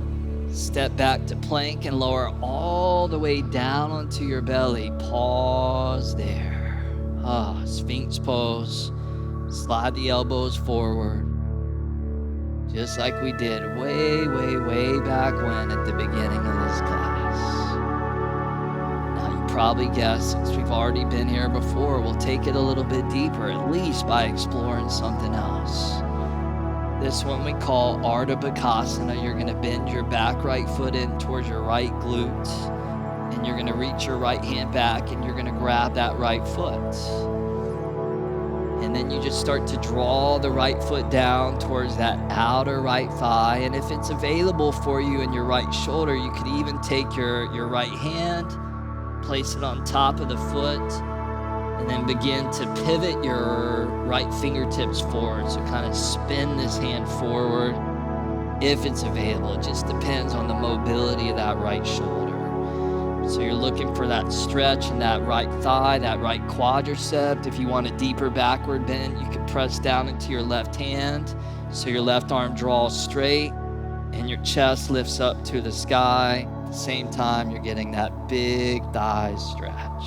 Step back to plank and lower all the way down onto your belly. Pause there. Sphinx pose. Slide the elbows forward. Just like we did way, way, way back when at the beginning of this class. Probably guess, since we've already been here before, we'll take it a little bit deeper, at least by exploring something else. This one we call Ardha Bakasana. You're going to bend your back right foot in towards your right glute, and you're going to reach your right hand back, and you're going to grab that right foot. And then you just start to draw the right foot down towards that outer right thigh, and if it's available for you in your right shoulder, you could even take your right hand, place it on top of the foot, and then begin to pivot your right fingertips forward. So kind of spin this hand forward if it's available. It just depends on the mobility of that right shoulder. So you're looking for that stretch in that right thigh, that right quadricep. If you want a deeper backward bend, you can press down into your left hand so your left arm draws straight and your chest lifts up to the sky. At the same time, you're getting that big thigh stretch.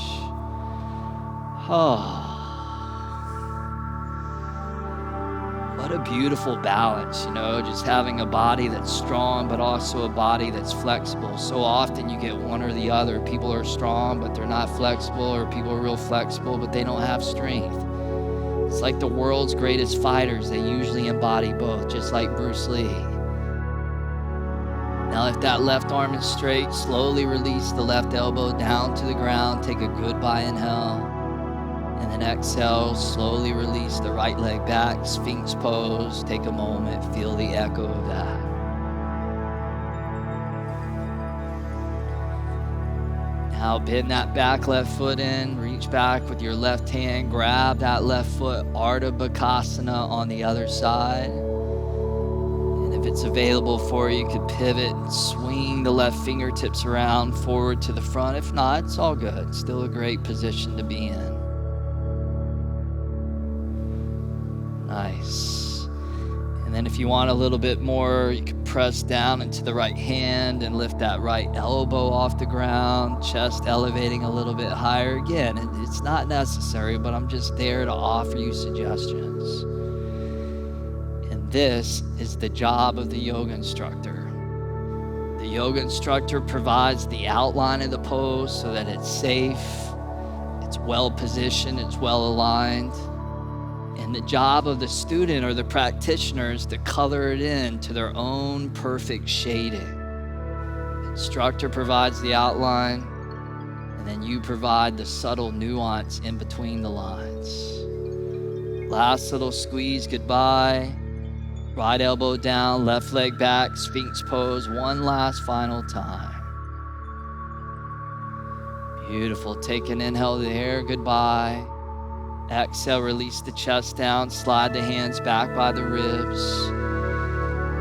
What a beautiful balance, just having a body that's strong, but also a body that's flexible. So often you get one or the other. People are strong, but they're not flexible, or people are real flexible, but they don't have strength. It's like the world's greatest fighters. They usually embody both, just like Bruce Lee. Now, if that left arm is straight, slowly release the left elbow down to the ground. Take a goodbye inhale. And then exhale, slowly release the right leg back. Sphinx pose. Take a moment. Feel the echo of that. Now bend that back left foot in, reach back with your left hand, grab that left foot, Ardha Bakasana on the other side. And if it's available for you, you could pivot and swing the left fingertips around forward to the front. If not, it's all good. Still a great position to be in. Nice. And then if you want a little bit more, you can press down into the right hand and lift that right elbow off the ground, chest elevating a little bit higher. Again, it's not necessary, but I'm just there to offer you suggestions. And this is the job of the yoga instructor. The yoga instructor provides the outline of the pose so that it's safe, it's well positioned, it's well aligned. And the job of the student or the practitioner is to color it in to their own perfect shading. The instructor provides the outline, and then you provide the subtle nuance in between the lines. Last little squeeze goodbye. Right elbow down, left leg back, Sphinx pose, one last final time. Beautiful. Take an inhale there, goodbye. Exhale, release the chest down, slide the hands back by the ribs.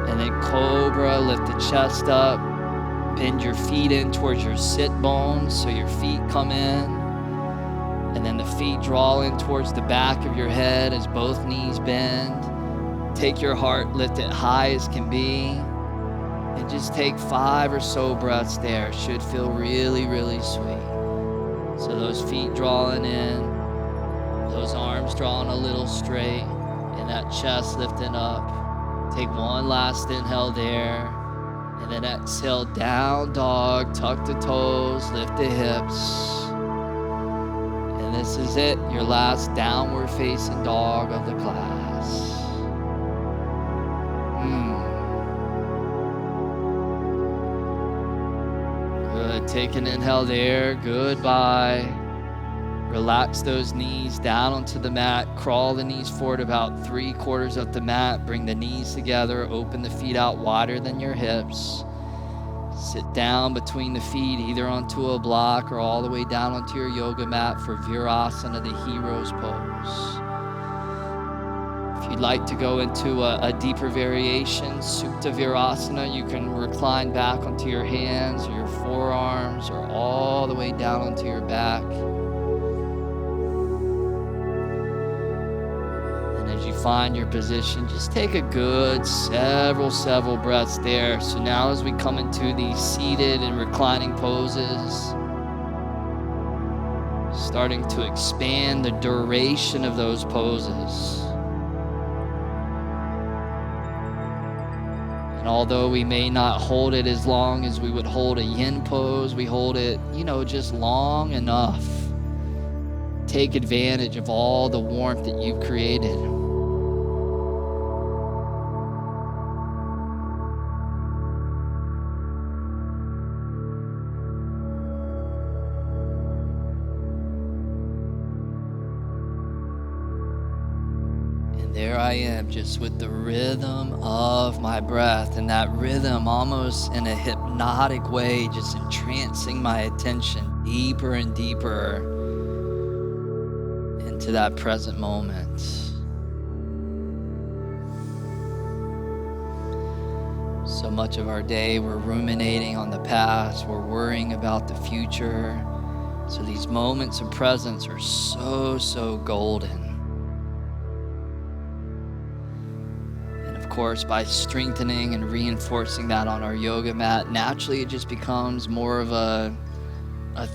And then cobra, lift the chest up, bend your feet in towards your sit bones so your feet come in. And then the feet draw in towards the back of your head as both knees bend. Take your heart, lift it high as can be. And just take 5 or so breaths there. It should feel really, really sweet. So those feet drawing in. Those arms drawn a little straight, and that chest lifting up. Take one last inhale there, and then exhale, down dog, tuck the toes, lift the hips. And this is it, your last downward facing dog of the class. Good, take an inhale there, goodbye. Relax those knees down onto the mat. Crawl the knees forward about 3/4 up the mat. Bring the knees together. Open the feet out wider than your hips. Sit down between the feet, either onto a block or all the way down onto your yoga mat for Virasana, the hero's pose. If you'd like to go into a deeper variation, Supta Virasana, you can recline back onto your hands or your forearms or all the way down onto your back. As you find your position, just take a good several breaths there. So now as we come into these seated and reclining poses, starting to expand the duration of those poses. And although we may not hold it as long as we would hold a yin pose, we hold it, just long enough. Take advantage of all the warmth that you've created. There I am, just with the rhythm of my breath, and that rhythm almost in a hypnotic way, just entrancing my attention deeper and deeper into that present moment. So much of our day, we're ruminating on the past, we're worrying about the future. So these moments of presence are so golden. Of course, by strengthening and reinforcing that on our yoga mat, naturally it just becomes more of a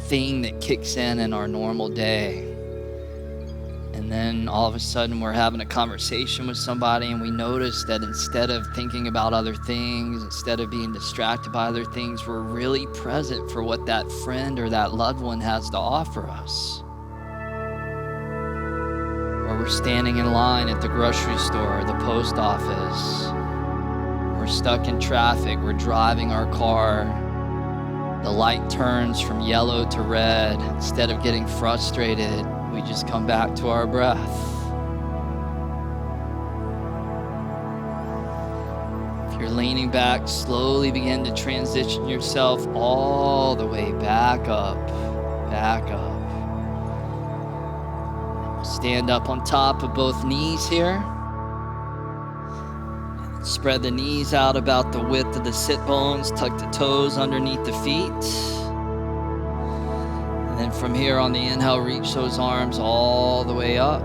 thing that kicks in our normal day. And then all of a sudden we're having a conversation with somebody and we notice that instead of thinking about other things, instead of being distracted by other things, we're really present for what that friend or that loved one has to offer us. Or we're standing in line at the grocery store or the post office. We're stuck in traffic. We're driving our car. The light turns from yellow to red. Instead of getting frustrated, we just come back to our breath. If you're leaning back, slowly begin to transition yourself all the way back up. back up. Stand up on top of both knees here. Spread the knees out about the width of the sit bones. Tuck the toes underneath the feet. And then from here on the inhale, reach those arms all the way up.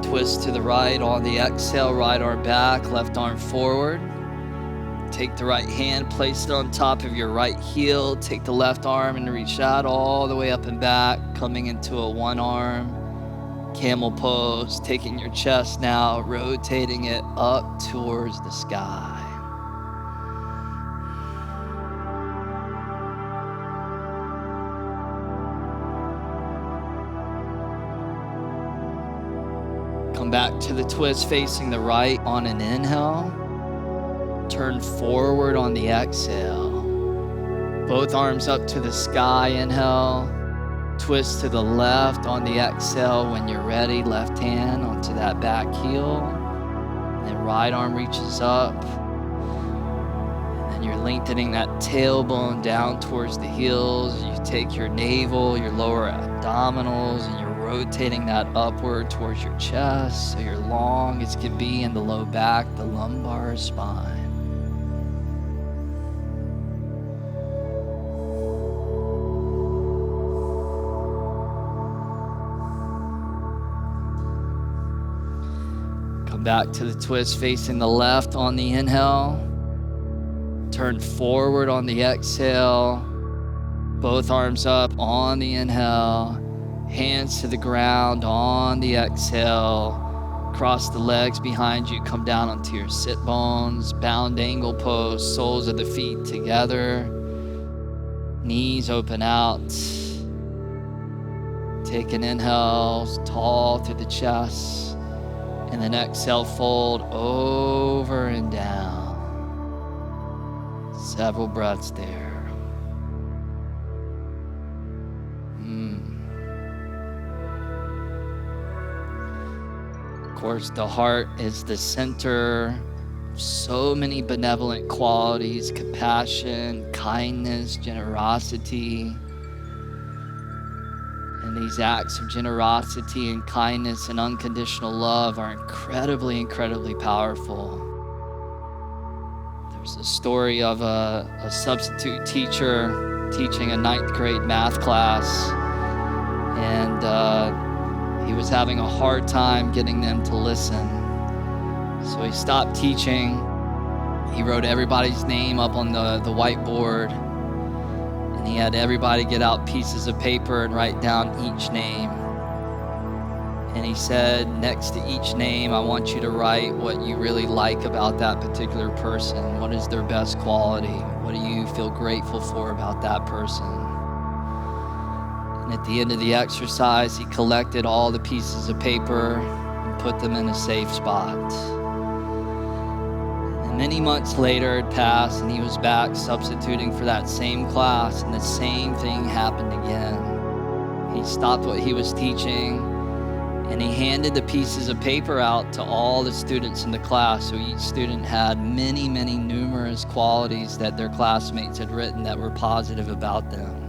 Twist to the right on the exhale, right arm back, left arm forward. Take the right hand, place it on top of your right heel. Take the left arm and reach that all the way up and back, coming into a one arm camel pose. Taking your chest now, rotating it up towards the sky. Come back to the twist facing the right on an inhale. Turn forward on the exhale. Both arms up to the sky, inhale. Twist to the left on the exhale. When you're ready, left hand onto that back heel. And then right arm reaches up. And then you're lengthening that tailbone down towards the heels. You take your navel, your lower abdominals, and you're rotating that upward towards your chest so you're long as can be in the low back, the lumbar spine. Come back to the twist facing the left on the inhale. Turn forward on the exhale. Both arms up on the inhale. Hands to the ground on the exhale. Cross the legs behind you. Come down onto your sit bones. Bound angle pose. Soles of the feet together. Knees open out. Take an inhale, tall through the chest. And then exhale, fold over and down. Several breaths there. Of course, the heart is the center of so many benevolent qualities: compassion, kindness, generosity. And these acts of generosity and kindness and unconditional love are incredibly, incredibly powerful. There's a story of a substitute teacher teaching a 9th grade math class, and he was having a hard time getting them to listen. So he stopped teaching. He wrote everybody's name up on the whiteboard, and he had everybody get out pieces of paper and write down each name. And he said, next to each name, I want you to write what you really like about that particular person. What is their best quality? What do you feel grateful for about that person? And at the end of the exercise, he collected all the pieces of paper and put them in a safe spot. And many months later had passed, and he was back substituting for that same class, and the same thing happened again. He stopped what he was teaching, and he handed the pieces of paper out to all the students in the class. So each student had many, many numerous qualities that their classmates had written that were positive about them.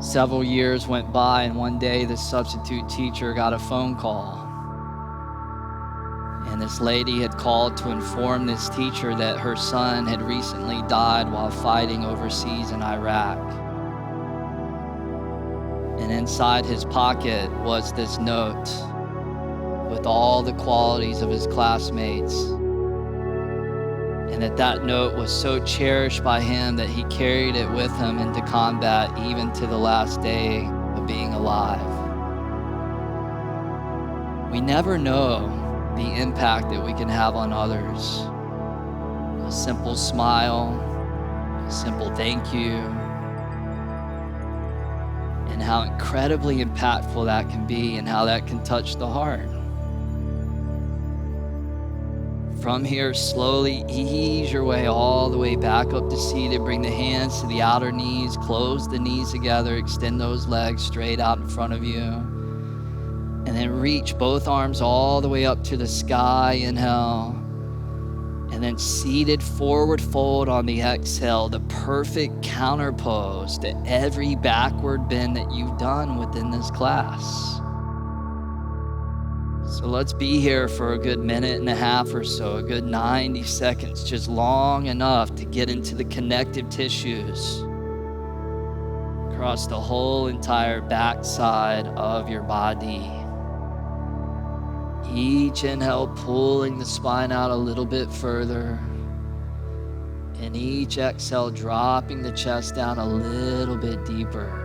Several years went by, and one day the substitute teacher got a phone call. And this lady had called to inform this teacher that her son had recently died while fighting overseas in Iraq. And inside his pocket was this note with all the qualities of his classmates. And that note was so cherished by him that he carried it with him into combat, even to the last day of being alive. We never know the impact that we can have on others. A simple smile, a simple thank you, and how incredibly impactful that can be and how that can touch the heart. From here, slowly ease your way all the way back up to seated. Bring the hands to the outer knees, close the knees together, extend those legs straight out in front of you. And then reach both arms all the way up to the sky, inhale. And then seated forward fold on the exhale, the perfect counter pose to every backward bend that you've done within this class. So let's be here for a good minute and a half or so, a good 90 seconds, just long enough to get into the connective tissues across the whole entire backside of your body. Each inhale pulling the spine out a little bit further, and each exhale dropping the chest down a little bit deeper.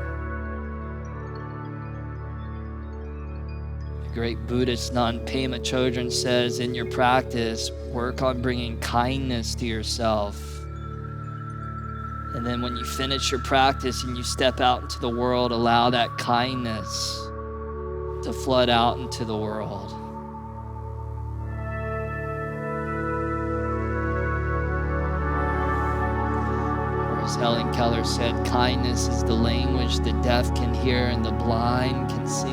The great Buddhist nun Pema Chodron says, in your practice, work on bringing kindness to yourself. And then when you finish your practice and you step out into the world, allow that kindness to flood out into the world. As Helen Keller said, kindness is the language the deaf can hear and the blind can see.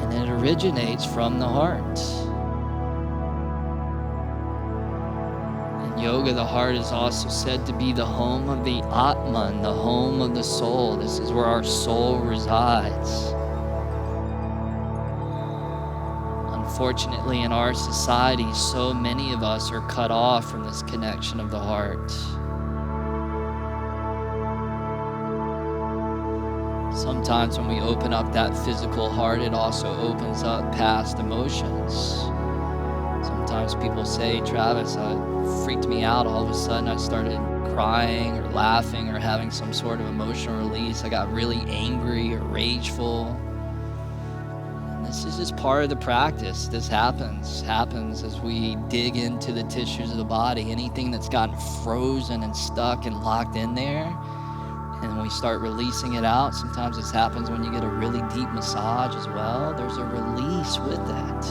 And it originates from the heart. In yoga, the heart is also said to be the home of the Atman, the home of the soul. This is where our soul resides. Unfortunately, in our society, so many of us are cut off from this connection of the heart. Sometimes when we open up that physical heart, it also opens up past emotions. Sometimes people say, Travis, it freaked me out. All of a sudden, I started crying or laughing or having some sort of emotional release. I got really angry or rageful. This is just part of the practice. This happens as we dig into the tissues of the body. Anything that's gotten frozen and stuck and locked in there, and we start releasing it out. Sometimes this happens when you get a really deep massage as well. There's a release with it.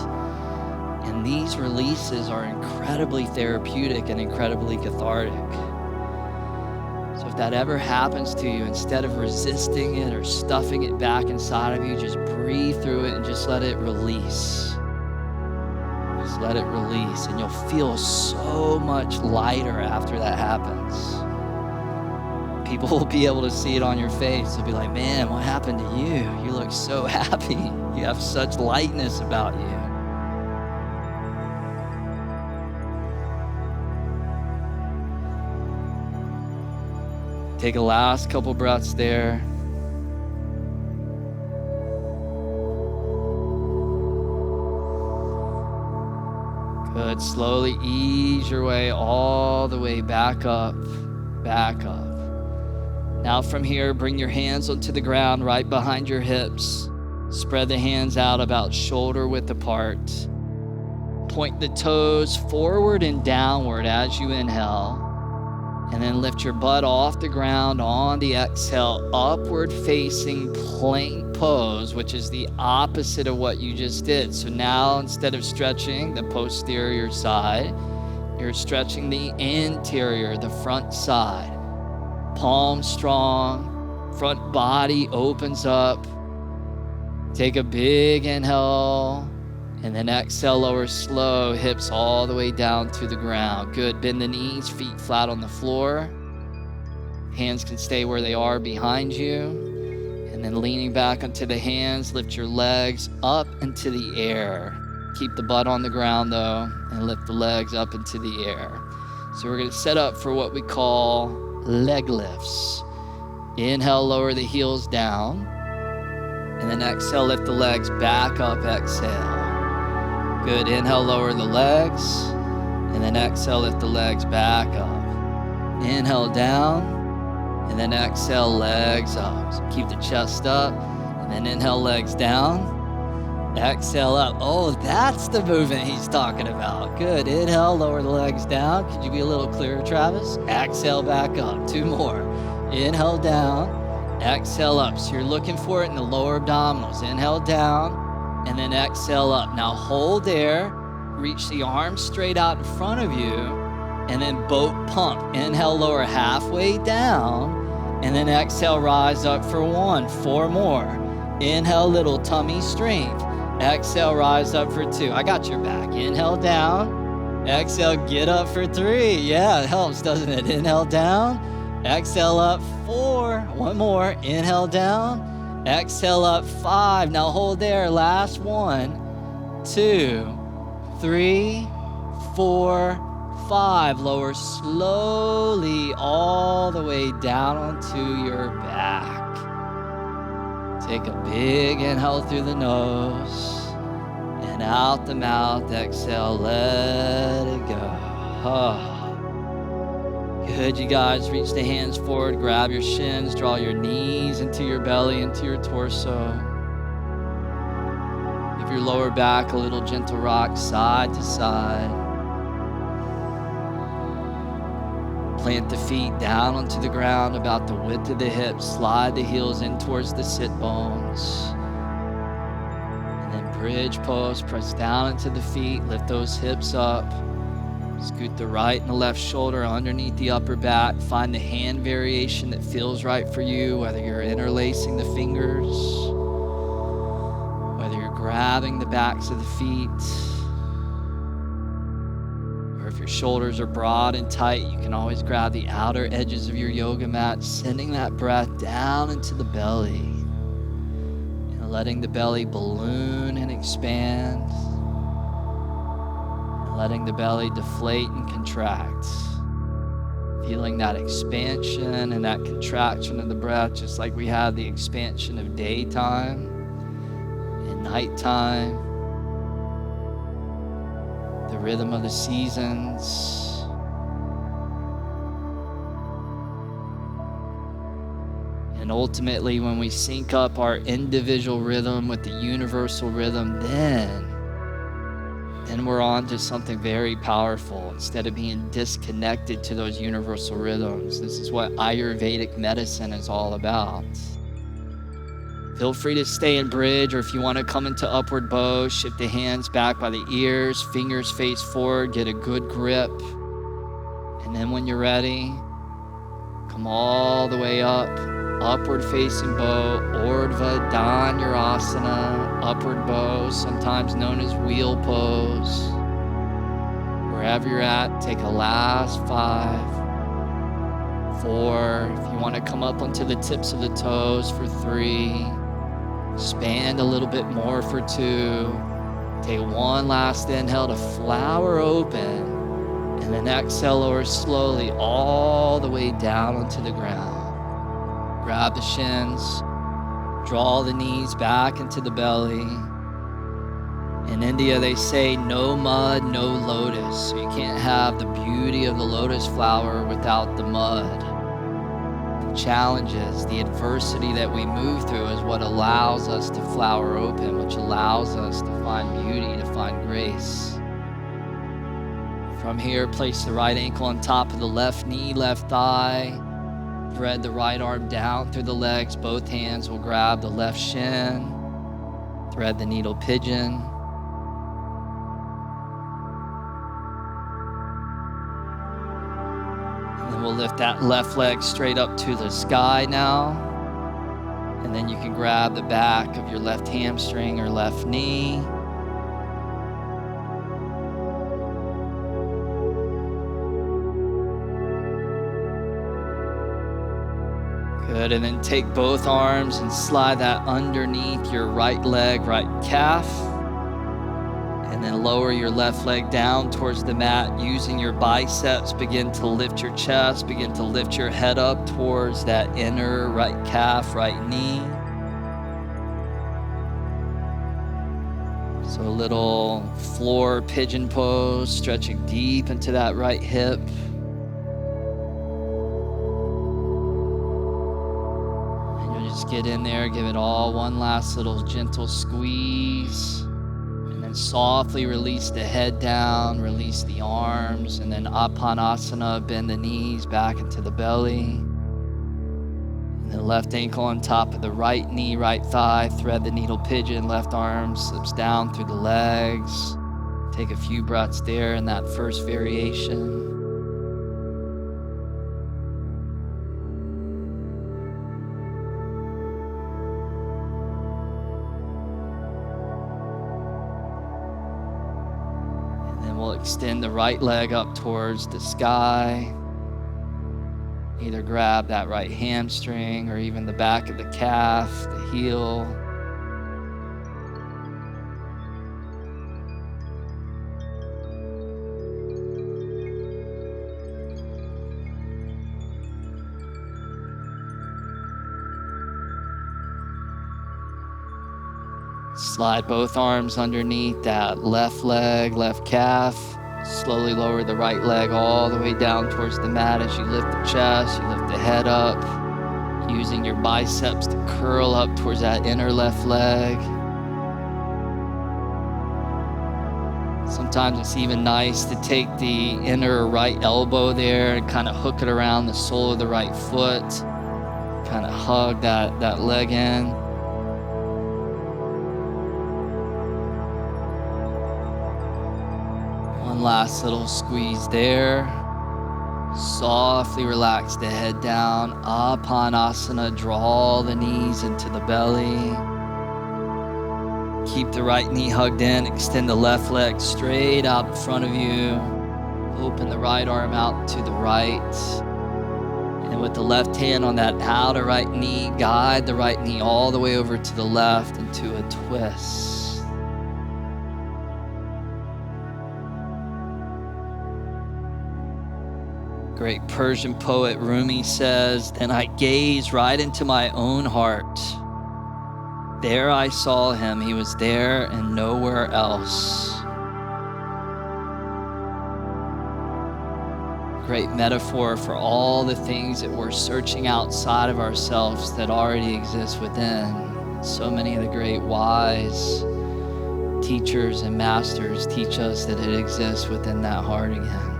And these releases are incredibly therapeutic and incredibly cathartic. So if that ever happens to you, instead of resisting it or stuffing it back inside of you, just breathe through it and just let it release. Just let it release, and you'll feel so much lighter after that happens. People will be able to see it on your face. They'll be like, man, what happened to you? You look so happy. You have such lightness about you. Take a last couple breaths there. Good. Slowly ease your way all the way back up, back up. Now from here, bring your hands onto the ground right behind your hips. Spread the hands out about shoulder width apart. Point the toes forward and downward as you inhale. And then lift your butt off the ground on the exhale, upward facing plank pose, which is the opposite of what you just did. So now instead of stretching the posterior side, you're stretching the interior, the front side. Palms strong, front body opens up. Take a big inhale. And then exhale, lower slow, hips all the way down to the ground. Good, bend the knees, feet flat on the floor. Hands can stay where they are behind you. And then leaning back onto the hands, lift your legs up into the air. Keep the butt on the ground though, and lift the legs up into the air. So we're gonna set up for what we call leg lifts. Inhale, lower the heels down. And then exhale, lift the legs back up, exhale. Good, inhale, lower the legs, and then exhale, lift the legs back up. Inhale down, and then exhale, legs up. So keep the chest up, and then inhale, legs down. Exhale up. Oh, that's the movement he's talking about. Good, inhale, lower the legs down. Could you be a little clearer, Travis? Exhale back up, 2 more. Inhale down, exhale up. So you're looking for it in the lower abdominals. Inhale down. And then exhale up. Now hold there, reach the arms straight out in front of you, and then boat pump. Inhale, lower halfway down, and then exhale, rise up for 1. 4 more. Inhale, little tummy strength. Exhale, rise up for 2. I got your back. Inhale down. Exhale, get up for 3. Yeah, it helps, doesn't it? Inhale down. Exhale up 4. One more. Inhale down. Exhale up 5. Now hold there. Last 1, 2, 3, 4, 5. Lower slowly all the way down onto your back. Take a big inhale through the nose and out the mouth. Exhale, let it go. Good, you guys. Reach the hands forward, grab your shins, draw your knees into your belly, into your torso. Give your lower back a little gentle rock side to side. Plant the feet down onto the ground about the width of the hips. Slide the heels in towards the sit bones. And then bridge pose. Press down into the feet. Lift those hips up. Scoot the right and the left shoulder underneath the upper back. Find the hand variation that feels right for you, whether you're interlacing the fingers, whether you're grabbing the backs of the feet. If your shoulders are broad and tight, you can always grab the outer edges of your yoga mat, sending that breath down into the belly and letting the belly balloon and expand, and letting the belly deflate and contract. Feeling that expansion and that contraction of the breath, just like we had the expansion of daytime and nighttime. The rhythm of the seasons. And ultimately, when we sync up our individual rhythm with the universal rhythm, then we're on to something very powerful. Instead of being disconnected to those universal rhythms, this is what Ayurvedic medicine is all about. Feel free to stay in bridge, or if you want to come into upward bow, shift the hands back by the ears, fingers face forward, get a good grip. And then when you're ready, come all the way up, upward facing bow, Urdhva Dhanurasana, upward bow, sometimes known as wheel pose. Wherever you're at, take a last 5, 4. If you want to come up onto the tips of the toes for 3. Expand a little bit more for 2. Take one last inhale to flower open. And then exhale, lower slowly all the way down onto the ground. Grab the shins. Draw the knees back into the belly. In India, they say no mud, no lotus. So you can't have the beauty of the lotus flower without the mud. Challenges, the adversity that we move through is what allows us to flower open, which allows us to find beauty, to find grace. From here, place the right ankle on top of the left knee, left thigh. Thread the right arm down through the legs. Both hands will grab the left shin. Thread the needle pigeon. We'll lift that left leg straight up to the sky now. And then you can grab the back of your left hamstring or left knee. Good, and then take both arms and slide that underneath your right leg, right calf. And then lower your left leg down towards the mat. Using your biceps, begin to lift your chest, begin to lift your head up towards that inner right calf, right knee. So a little floor pigeon pose, stretching deep into that right hip. And you'll just get in there, give it all one last little gentle squeeze. Softly release the head down, release the arms, and then Apanasana, bend the knees back into the belly. And then left ankle on top of the right knee, right thigh, thread the needle pigeon, left arm slips down through the legs. Take a few breaths there in that first variation. Extend the right leg up towards the sky. Either grab that right hamstring or even the back of the calf, the heel. Slide both arms underneath that left leg, left calf. Slowly lower the right leg all the way down towards the mat as you lift the chest, you lift the head up, using your biceps to curl up towards that inner left leg. Sometimes it's even nice to take the inner right elbow there and kind of hook it around the sole of the right foot, kind of hug that leg in. One last little squeeze there. Softly relax the head down. Apanasana, draw the knees into the belly. Keep the right knee hugged in. Extend the left leg straight out in front of you. Open the right arm out to the right. And with the left hand on that outer right knee, guide the right knee all the way over to the left into a twist. Great Persian poet Rumi says, "Then I gazed right into my own heart. There I saw him, he was there and nowhere else." Great metaphor for all the things that we're searching outside of ourselves that already exist within. So many of the great wise teachers and masters teach us that it exists within that heart again.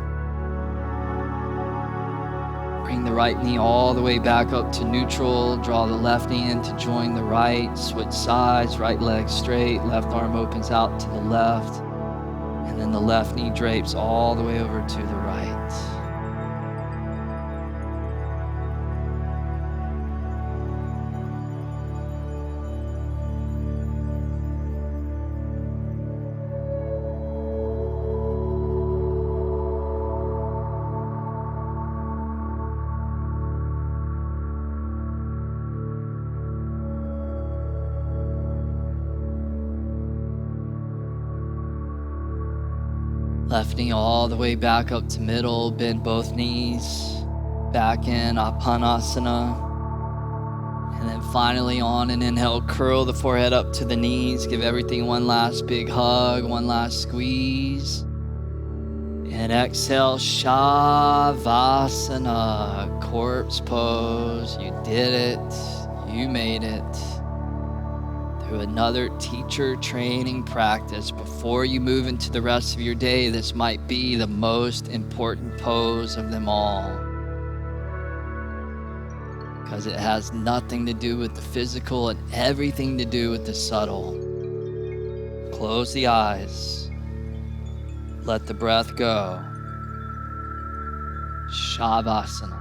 Bring the right knee all the way back up to neutral. Draw the left knee in to join the right. Switch sides, right leg straight. Left arm opens out to the left. And then the left knee drapes all the way over to the right. Left knee all the way back up to middle, bend both knees, back in Apanasana. And then finally on an inhale, curl the forehead up to the knees, give everything one last big hug, one last squeeze. And exhale, Shavasana, corpse pose. You did it, you made it. Through another teacher training practice, before you move into the rest of your day, this might be the most important pose of them all, because it has nothing to do with the physical and everything to do with the subtle. Close the eyes. Let the breath go. Shavasana.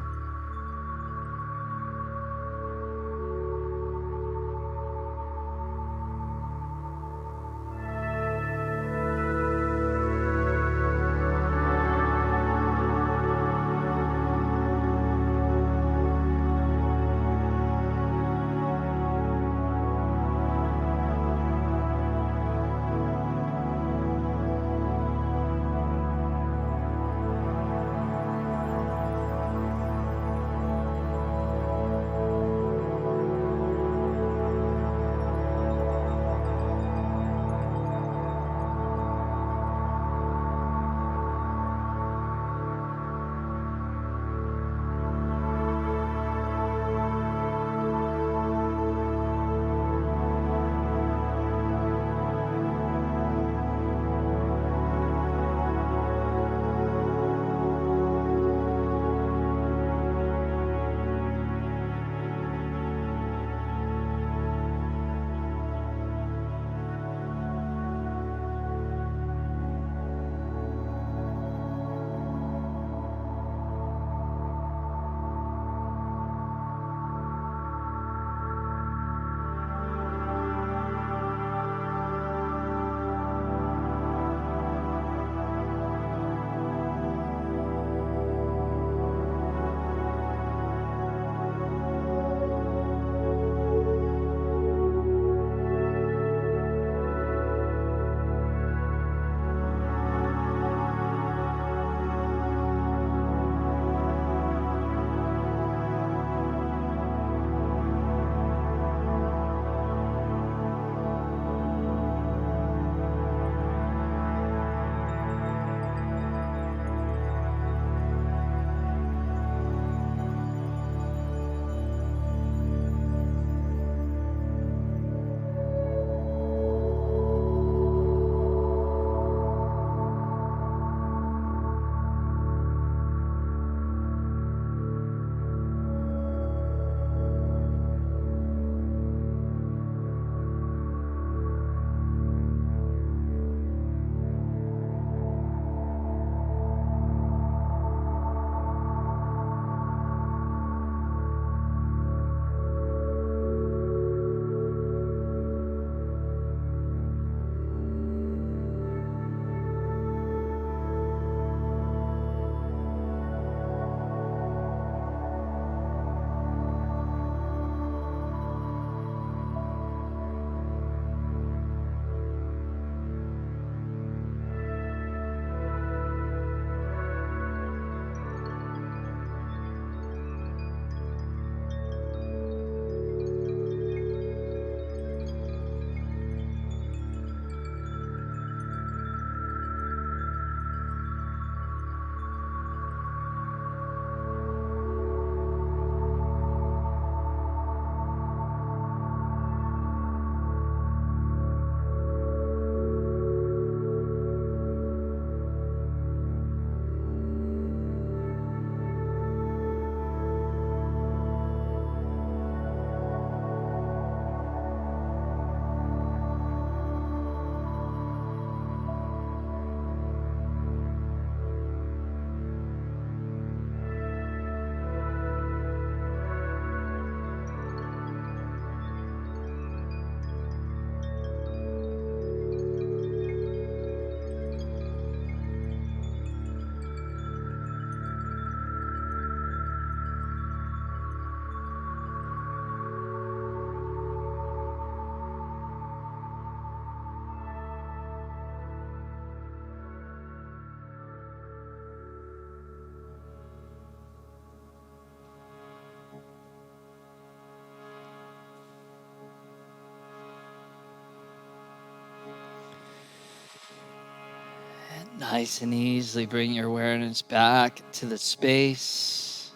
Nice and easily bring your awareness back to the space,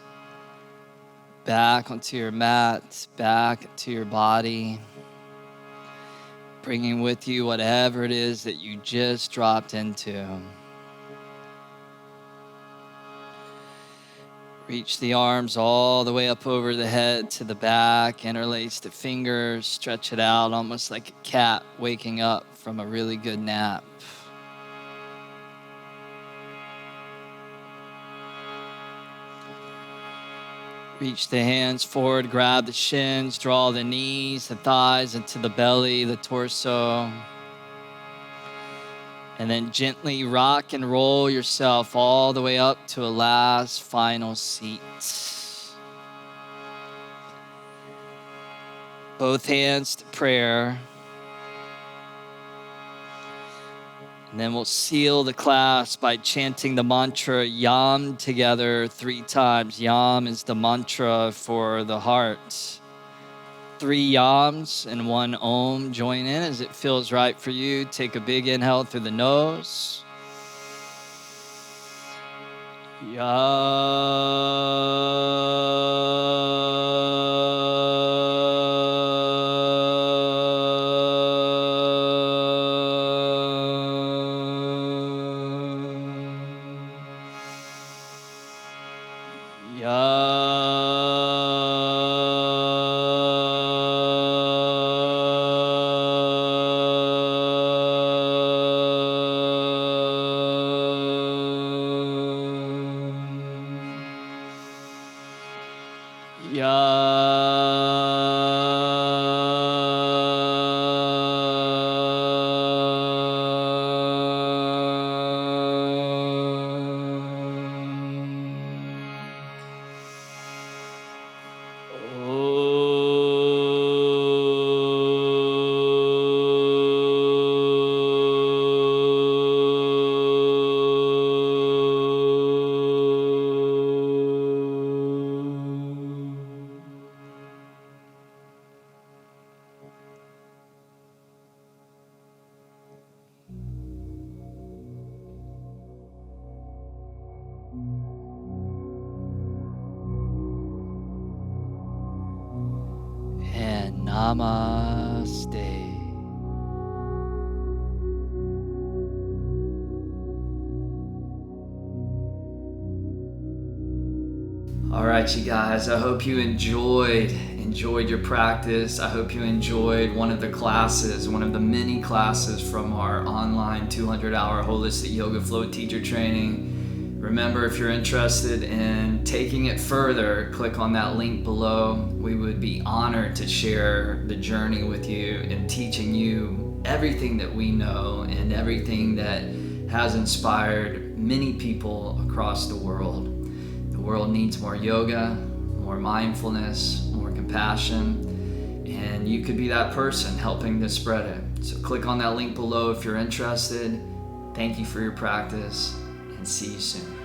back onto your mat, back to your body, bringing with you whatever it is that you just dropped into. Reach the arms all the way up over the head to the back, interlace the fingers, stretch it out almost like a cat waking up from a really good nap. Reach the hands forward, grab the shins, draw the knees, the thighs into the belly, the torso. And then gently rock and roll yourself all the way up to a last final seat. Both hands to prayer. And then we'll seal the class by chanting the mantra Yam together 3 times. Yam is the mantra for the heart. 3 yams and 1 om. Join in as it feels right for you. Take a big inhale through the nose. And namaste. All right, you guys, I hope you enjoyed your practice. I hope you enjoyed one of the classes, one of the many classes from our online 200-hour holistic yoga flow teacher training. Remember, if you're interested in taking it further, click on that link below. We would be honored to share the journey with you and teaching you everything that we know and everything that has inspired many people across the world. The world needs more yoga, more mindfulness, more compassion, and you could be that person helping to spread it. So click on that link below if you're interested. Thank you for your practice, and see you soon.